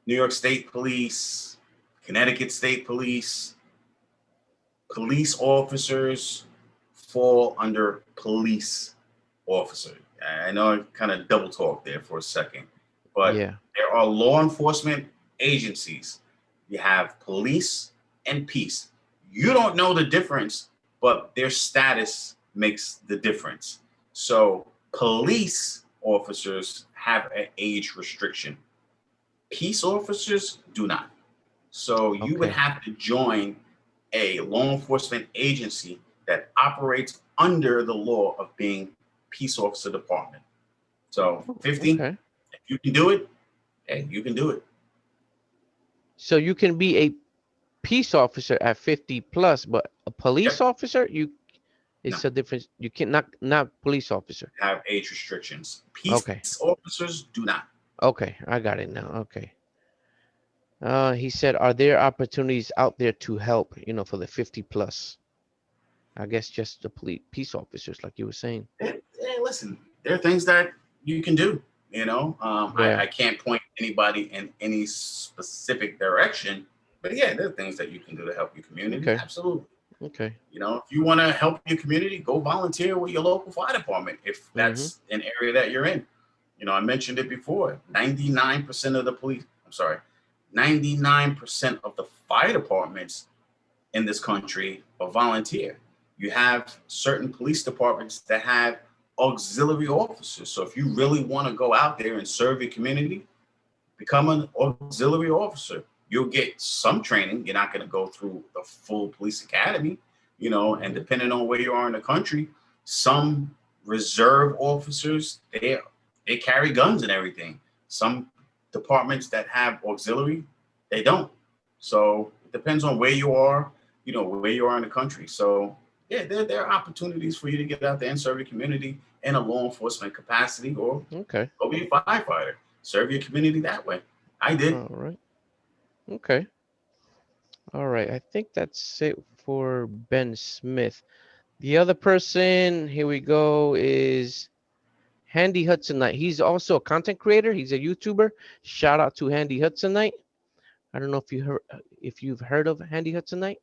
New York State Police, Connecticut State Police, police officers fall under police officer. I know I kind of double talk there for a second, but Yeah. there are law enforcement agencies. You have police and peace. You don't know the difference, but their status makes the difference. So police officers have an age restriction. Peace officers do not. So you would Okay. have to join a law enforcement agency that operates under the law of being peace officer department. So Oh, 50, okay. if you can do it, hey, you can do it. So you can be a peace officer at 50 plus, but a police Yep. officer, you No, it's a difference. You can not police officer. have age restrictions. Peace Okay. officers do not. Okay. I got it now. Okay. He said, are there opportunities out there to help, for the 50 plus? I guess just the police peace officers, like you were saying. Hey, listen, there are things that you can do. Yeah. I can't point anybody in any specific direction, but yeah, there are things that you can do to help your community. Okay. Absolutely. Okay. If you want to help your community, go volunteer with your local fire department if Mm-hmm. that's an area that you're in. I mentioned it before. 99% of the police, I'm sorry, 99% of the fire departments in this country are volunteer. You have certain police departments that have auxiliary officers. So if you really want to go out there and serve your community, become an auxiliary officer. You'll get some training. You're not going to go through the full police academy, and Mm-hmm. depending on where you are in the country, some reserve officers, they carry guns and everything. Some departments that have auxiliary, they don't. So it depends on where you are, where you are in the country. So yeah, there are opportunities for you to get out there and serve your community in a law enforcement capacity, or Okay. go be a firefighter. Serve your community that way. I did. All right. Okay. All right. I think that's it for Ben Smith. The other person, here we go, is Handy Hudsonite. He's also a content creator. He's a YouTuber. Shout out to Handy Hudsonite. I don't know if you've heard of Handy Hudsonite.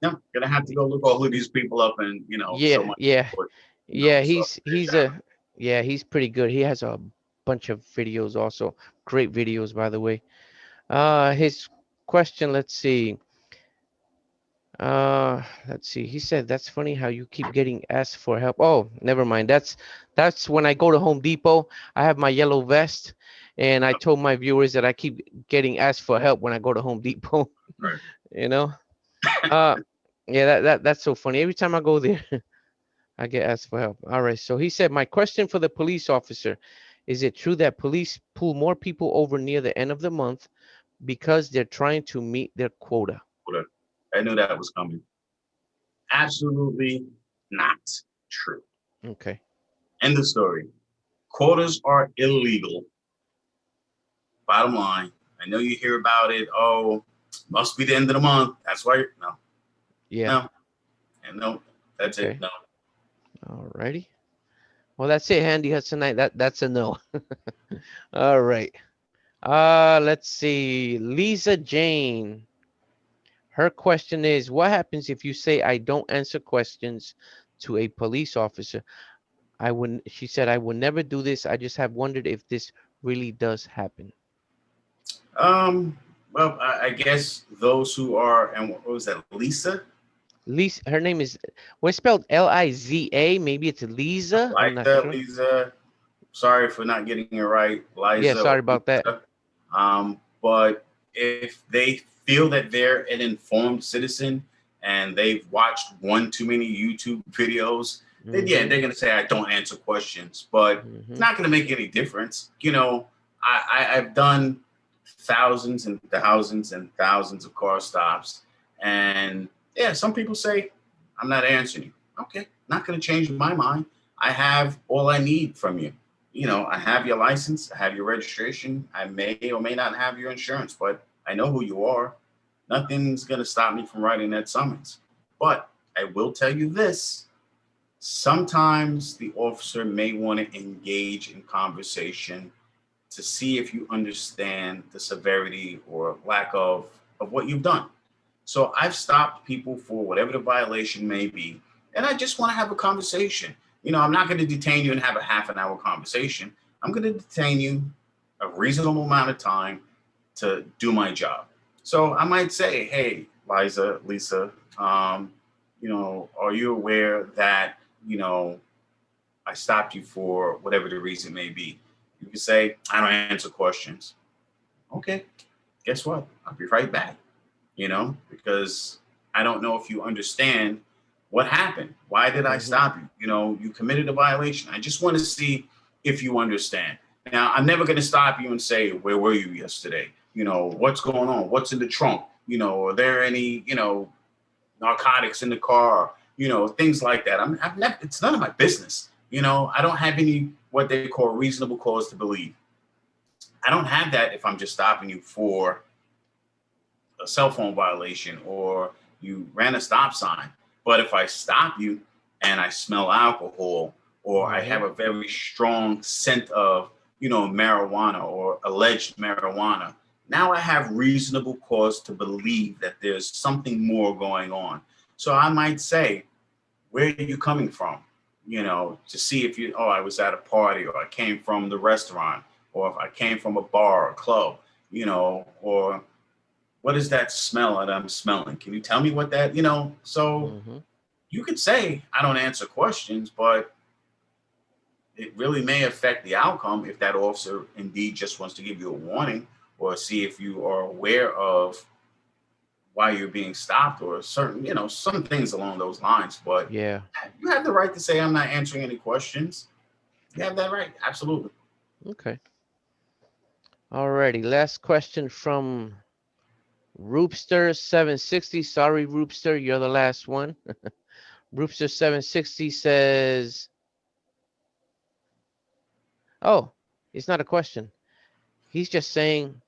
Yeah, gonna have to go look all of these people up and show Yeah, my yeah, support. yeah. So He's a yeah. He's pretty good. He has a bunch of videos also. Great videos, by the way. His question. Let's see. He said, "That's funny how you keep getting asked for help." Oh, never mind. That's when I go to Home Depot. I have my yellow vest, and I told my viewers that I keep getting asked for help when I go to Home Depot. right. You know. Uh, yeah. That's so funny. Every time I go there, I get asked for help. All right. So he said, my question for the police officer: is it true that police pull more people over near the end of the month because they're trying to meet their quota? I knew that was coming. Absolutely not true. Okay. End of story. Quotas are illegal. Bottom line. I know you hear about it. Oh, must be the end of the month. That's why. No, Yeah. no, and no. That's it. Okay. No. All righty. Well, that's it, Handy Hudsonite. That's a no. All right. Let's see. Lisa Jane. Her question is, what happens if you say I don't answer questions to a police officer? I wouldn't, she said, I would never do this. I just have wondered if this really does happen. Um. Well, I guess those who are, and what was that? Lisa. Lisa, her name is, well, it's spelled Liza. Maybe it's Lisa. I'm not Liza. sure. Lisa. Sorry for not getting it right. Yeah, Liza or sorry about that. Lisa. But if they feel that they're an informed citizen and they've watched one too many YouTube videos, then yeah, they're gonna say I don't answer questions, but it's not gonna make any difference. I've done thousands and thousands and thousands of car stops, and yeah, some people say I'm not answering you. Okay, not gonna change my mind. I have all I need from you. I have your license, I have your registration. I may or may not have your insurance, but I know who you are. Nothing's gonna stop me from writing that summons. But I will tell you this. Sometimes the officer may want to engage in conversation to see if you understand the severity or lack of what you've done. So I've stopped people for whatever the violation may be, and I just want to have a conversation. I'm not going to detain you and have a half an hour conversation. I'm going to detain you a reasonable amount of time to do my job. So I might say, hey, Lisa, are you aware that, I stopped you for whatever the reason may be? You can say, I don't answer questions. Okay, guess what? I'll be right back, because I don't know if you understand what happened. Why did I stop you? You committed a violation. I just want to see if you understand. Now, I'm never going to stop you and say, where were you yesterday? What's going on? What's in the trunk? Are there any, narcotics in the car? Things like that. I've never, it's none of my business. I don't have any what they call reasonable cause to believe. I don't have that if I'm just stopping you for a cell phone violation or you ran a stop sign. But if I stop you and I smell alcohol or I have a very strong scent of, marijuana or alleged marijuana, now I have reasonable cause to believe that there's something more going on. So I might say, where are you coming from? To see if I was at a party or I came from the restaurant or if I came from a bar or club, or what is that smell that I'm smelling? Can you tell me what that, so you could say, I don't answer questions, but it really may affect the outcome if that officer indeed just wants to give you a warning or see if you are aware of why you're being stopped or certain, some things along those lines. But Yeah. you have the right to say, I'm not answering any questions. You have that right. Absolutely. Okay. Alrighty. Last question from Roopster760. Sorry, Roopster, you're the last one. Roopster760 says, oh, it's not a question. He's just saying,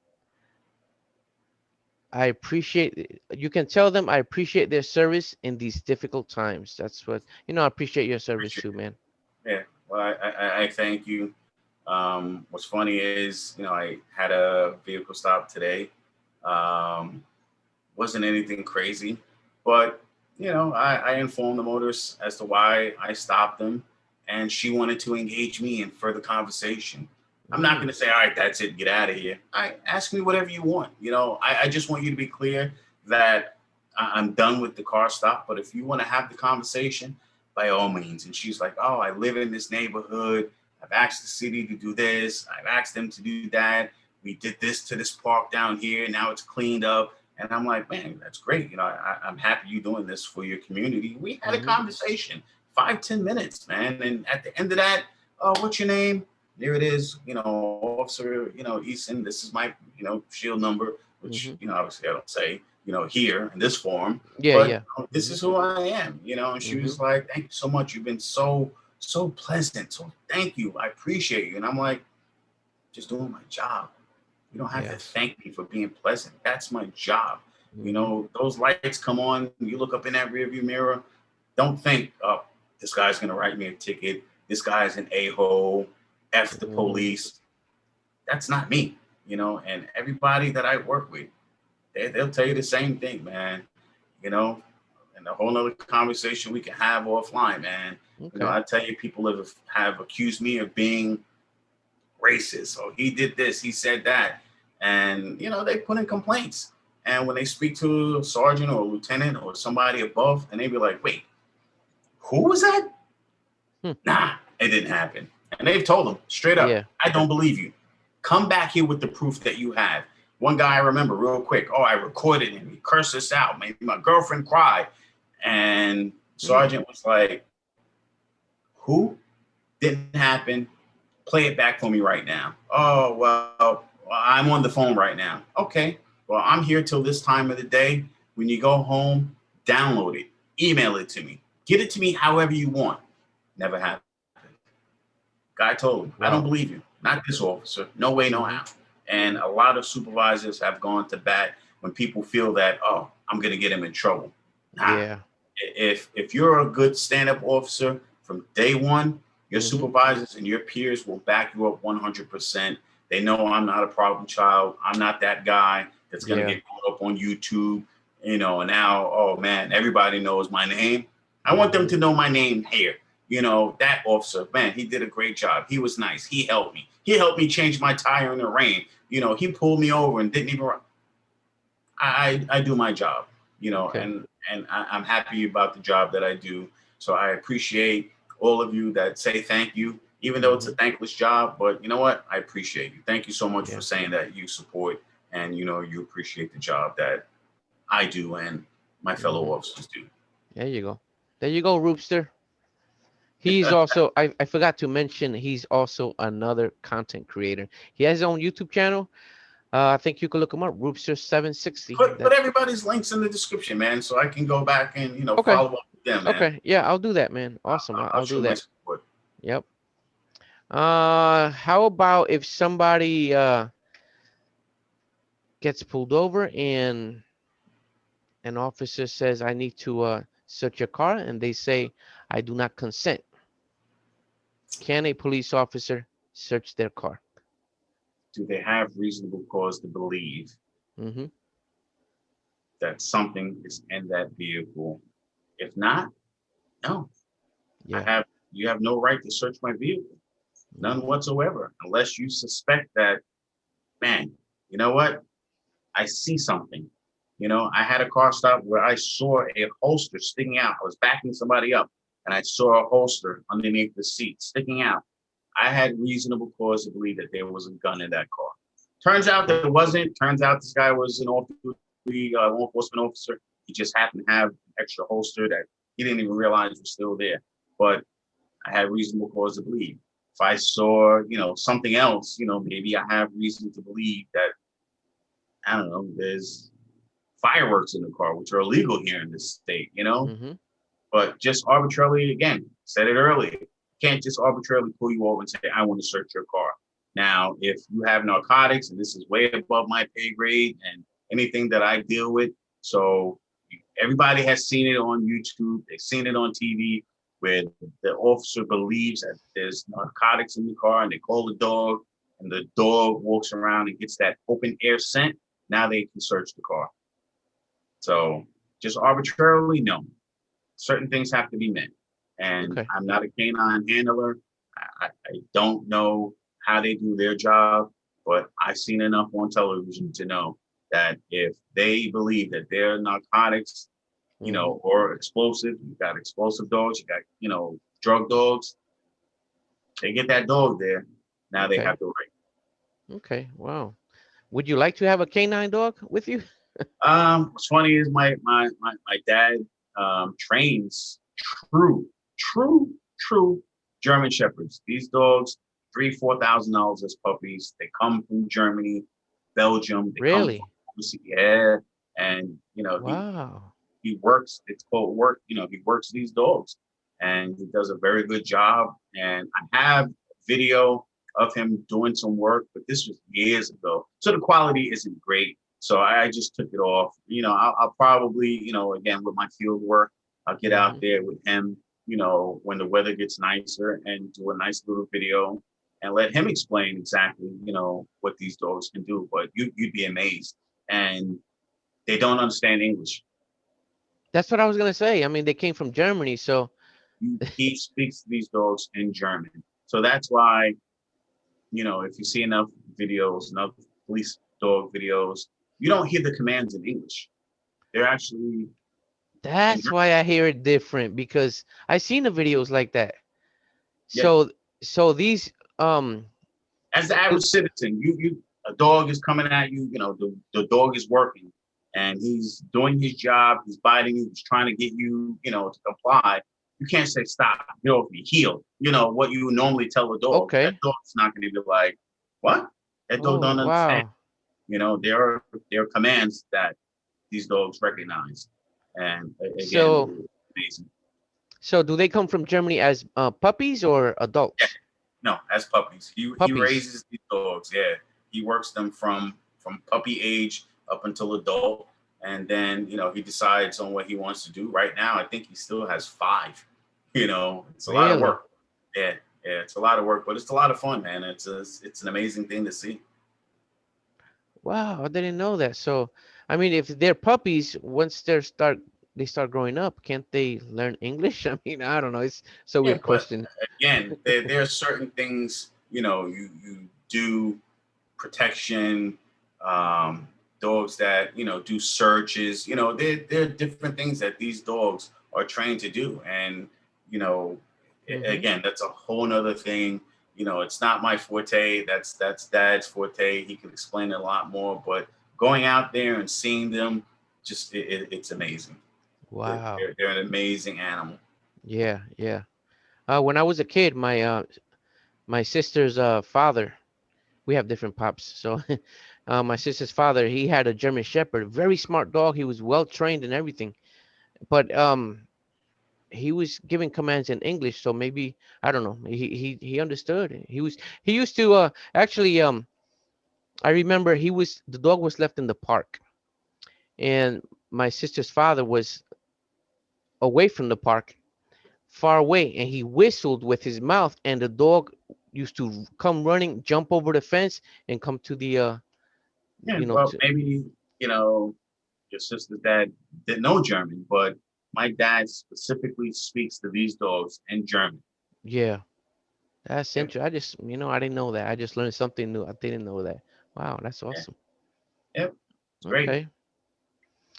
I appreciate, you can tell them I appreciate their service in these difficult times. That's what, I appreciate your service Appreciate too, it. man. Yeah. Well, I thank you. What's funny is, I had a vehicle stop today. Um, wasn't anything crazy, but I informed the motorist as to why I stopped them, and she wanted to engage me in further conversation. I'm not going to say, all right, that's it, get out of here. Ask me whatever you want. I just want you to be clear that I'm done with the car stop. But if you want to have the conversation, by all means. And she's like, oh, I live in this neighborhood. I've asked the city to do this. I've asked them to do that. We did this to this park down here. Now it's cleaned up. And I'm like, man, that's great. I'm happy you doing this for your community. We had a conversation, 5-10 minutes, man. And at the end of that, oh, what's your name? There it is, Officer, Easton, this is my, shield number, which, obviously I don't say, here in this form. Yeah, but yeah. This is who I am, and she was like, thank you so much. You've been so pleasant. So thank you. I appreciate you. And I'm like, just doing my job. You don't have to thank me for being pleasant. That's my job. Those lights come on. You look up in that rearview mirror. Don't think, oh, this guy's going to write me a ticket. This guy's an a-hole. F the police. That's not me, and everybody that I work with, they'll tell you the same thing, man, and a whole nother conversation we can have offline, man. Okay. I tell you, people have accused me of being racist, or he did this, he said that. And, they put in complaints. And when they speak to a sergeant or a lieutenant or somebody above, and they be like, wait, who was that? Nah, it didn't happen. And they've told them straight up, I don't believe you. Come back here with the proof that you have. One guy I remember real quick, oh, I recorded him. He cursed us out. Maybe my girlfriend cried. And Sergeant was like, Who? Didn't happen. Play it back for me right now. Oh, well, I'm on the phone right now. Okay. Well, I'm here till this time of the day. When you go home, download it, email it to me, get it to me however you want. Never happened. Guy told him, I don't Wow. believe you. Not this officer. No way, no how. Hmm. And a lot of supervisors have gone to bat when people feel that, oh, I'm going to get him in trouble. Nah. Yeah. If you're a good stand-up officer from day one, your Hmm. supervisors and your peers will back you up 100%. They know I'm not a problem child. I'm not that guy that's going to Yeah. get caught up on YouTube, and now, oh man, everybody knows my name. I want them Hmm. to know my name here. That officer, man, he did a great job. He was nice. He helped me. He helped me change my tire in the rain. He pulled me over and didn't even. I do my job, Okay. and I'm happy about the job that I do. So I appreciate all of you that say thank you, even though it's a Hmm. thankless job. But you know what? I appreciate you. Thank you so much for Yeah. saying that you support and you appreciate the job that I do and my fellow Hmm. officers do. There you go. There you go, Roopster. He's also, I forgot to mention, he's also another content creator. He has his own YouTube channel. I think you can look him up, Roopster760. Put everybody's links in the description, man, so I can go back and Okay. follow up with them, man. Okay. Yeah, I'll do that, man. Awesome. I'll I'll show do my that. support. Yep. How about if somebody gets pulled over and an officer says, I need to search your car, and they say, I do not consent. Can a police officer search their car? Do they have reasonable cause to believe Mm-hmm. that something is in that vehicle? If not, no. I Yeah. have you have no right to search my vehicle. None Mm-hmm. whatsoever. Unless you suspect that, man, you know what? I see something. I had a car stop where I saw a holster sticking out. I was backing somebody up and I saw a holster underneath the seat sticking out. I had reasonable cause to believe that there was a gun in that car. Turns out Okay. there wasn't. Turns out this guy was an off-duty law enforcement officer. He just happened to have an extra holster that he didn't even realize was still there. But I had reasonable cause to believe. If I saw, something else, maybe I have reason to believe that, I don't know, there's fireworks in the car, which are illegal here in this state. Mm-hmm. But just arbitrarily, again, said it earlier, you can't just arbitrarily pull you over and say, I want to search your car. Now, if you have narcotics, and this is way above my pay grade and anything that I deal with, so everybody has seen it on YouTube, they've seen it on TV, where the officer believes that there's narcotics in the car and they call the dog, and the dog walks around and gets that open air scent. Now they can search the car. So just arbitrarily, no. Certain things have to be met. And Okay. I'm not a canine handler. I don't know how they do their job, but I've seen enough on television to know that if they believe that they're narcotics, Mm-hmm. or explosive, you got explosive dogs, you got, drug dogs, they get that dog there. Now they Okay. have the right. Okay. Wow. Would you like to have a canine dog with you? What's funny is my dad trains true German shepherds. These dogs, $3,000-4,000 as puppies. They come from Germany, Belgium. They come from Really? yeah, and Wow. he works. It's called work. He works these dogs, and he does a very good job. And I have video of him doing some work, but this was years ago, so the quality isn't great. So I just took it off. I'll probably, again with my field work, I'll get out Mm-hmm. there with him. When the weather gets nicer, and do a nice little video and let him explain exactly, what these dogs can do. But you'd be amazed, and they don't understand English. That's what I was gonna say. I mean, they came from Germany, so He speaks to these dogs in German. So that's why, if you see enough videos, enough police dog videos, you don't hear the commands in English. They're actually in that's German. why I hear it different because I seen the videos like that. Yeah. So these um As the it- average citizen, a dog is coming at you, the dog is working and he's doing his job, he's biting you, he's trying to get you, to comply. you can't say stop, get off me, heel. What you normally tell a dog. That Okay. dog's not going to be like, what? That dog Oh, don't understand. wow. There are commands that these dogs recognize, and again, So, amazing. do they come from Germany as puppies or Yeah, adults? no, as puppies, he Puppies. raises these dogs. Yeah, he works them from puppy age up until adult, and then he decides on what he wants to do. Right now, I think he still has five. It's a lot of Really? work. Yeah, yeah, it's a lot of work, but it's a lot of fun, man. It's an amazing thing to see. Wow, I didn't know that. So, I mean, if they're puppies, once they start growing up, can't they learn English? I mean, I don't know. It's a Yeah, weird but question. again, there are certain things you do protection, dogs that do searches. There are different things that these dogs are trained to do, and you know, Mm-hmm. again, that's a whole nother thing. It's not my forte. That's Dad's forte. He could explain it a lot more, but going out there and seeing them, just it's amazing. They're, Wow. they're, they're an amazing animal. Yeah, yeah. When I was a kid, my sister's father, we have different pops. So, my sister's father, he had a German Shepherd, very smart dog. He was well trained and everything, but he was giving commands in English, so maybe I don't know. He understood. He used to actually I remember the dog was left in the park, and my sister's father was away from the park, far away, and he whistled with his mouth, and the dog used to come running, jump over the fence, and come to the Yeah, you know, well, to maybe your sister's dad didn't know German, but my dad specifically speaks to these dogs in German. yeah. That's Yep, interesting. I just I didn't know that. I just learned something new. I didn't know that. Wow, that's yeah, awesome. yep, it's great. Okay.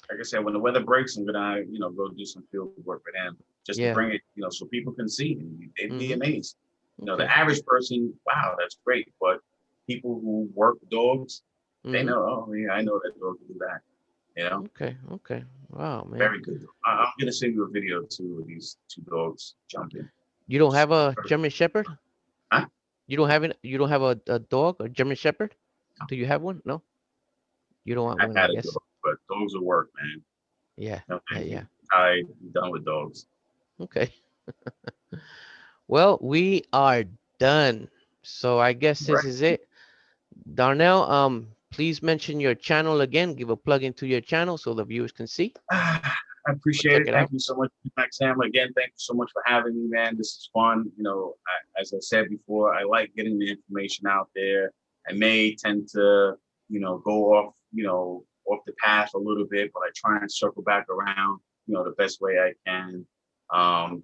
Like I said, when the weather breaks, I'm gonna go do some field work with him just to Yeah. bring it, so people can see and they'd be Mm-hmm. amazed. The Okay. average person, wow, that's great, but people who work with dogs, they Mm-hmm. know, oh yeah, I know that dog can do that. Okay. Okay. Wow, man. Very good. I'm gonna send you a video too of these two dogs jumping. You don't have a Super. German Shepherd? Huh? You don't have it. You don't have a dog, a German Shepherd? Do you have one? No, you don't want I've one, I had a guess. dog, but dogs will work, man. Yeah. No, Yeah. thank you. Yeah. I'm done with dogs. Okay. Well, we are done. So I guess All this right. is it. Darnell, please mention your channel again. Give a plug into your channel so the viewers can see I or appreciate check it. it Thank out. you so much, Sam. Again, thank you so much for having me, man. This is fun. As I said before, I like getting the information out there. I may tend to, go off the path a little bit, but I try and circle back around, the best way I can.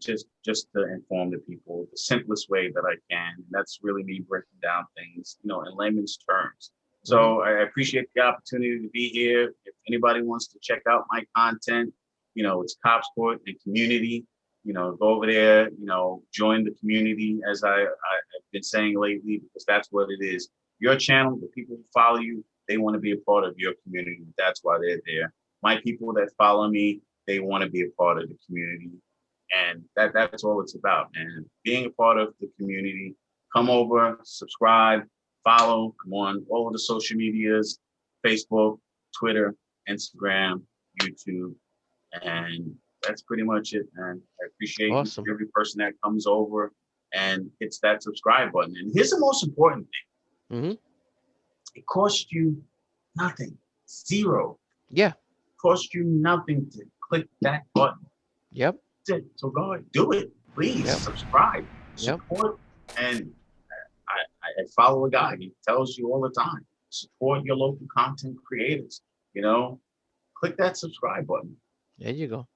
Just to inform the people the simplest way that I can. And that's really me breaking down things, in layman's terms. Hmm. So I appreciate the opportunity to be here. If anybody wants to check out my content, it's Cops Court and community. Go over there, join the community as I've been saying lately, because that's what it is. Your channel, the people who follow you, they want to be a part of your community. That's why they're there. My people that follow me, they want to be a part of the community. And that's all it's about, man. Being a part of the community. Come over, subscribe, follow. Come on all of the social medias, Facebook, Twitter, Instagram, YouTube, and that's pretty much it, man. I appreciate each Awesome. and every person that comes over and hits that subscribe button. And here's the most important thing: Hmm. it costs you nothing, zero. Yeah. It costs you nothing to click that button. Yep. That's it. So go ahead, do it. Please Yep. subscribe, Yep. support, and I follow a guy. He tells you all the time: support your local content creators. You know, click that subscribe button. There you go.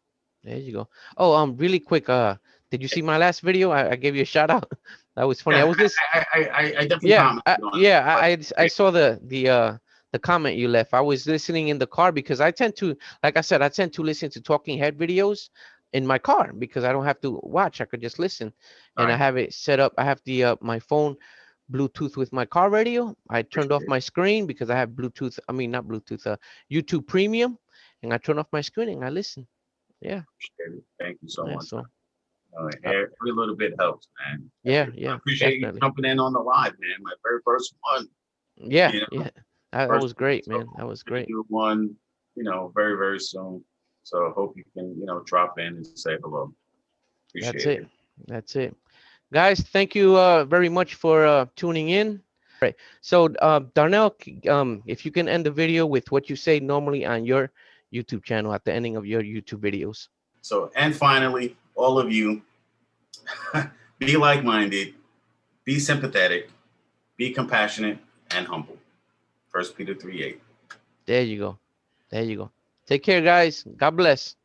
There you go. Oh, really quick. Did you see my last video? I gave you a shout out. That was funny. I Yeah, was this. I definitely Yeah. commented on it, Yeah. but I saw the comment you left. I was listening in the car because I tend to, like I said, I tend to listen to talking head videos in my car because I don't have to watch. I could just listen, all and I right, have it set up. I have the my phone Bluetooth with my car radio. I turned off appreciate it. my screen because I have Bluetooth. I mean, not Bluetooth. YouTube Premium, and I turn off my screen and I listen. Yeah. Appreciate it. Thank you so Yeah. much, man. So Uh, Every little bit helps, man. yeah, I yeah, appreciate you definitely. jumping in on the live, man. My very first one, Yeah, you know, yeah. That first was one. great, So man. That was I'm gonna great. do one, very, very soon. So I hope you can, drop in and say hello. That's Appreciate it. it. That's it. Guys, thank you very much for tuning in. Right. So, Darnell, if you can end the video with what you say normally on your YouTube channel at the ending of your YouTube videos. So, and finally, all of you, be like-minded, be sympathetic, be compassionate, and humble. First Peter 3:8. There you go. There you go. Take care, guys. God bless.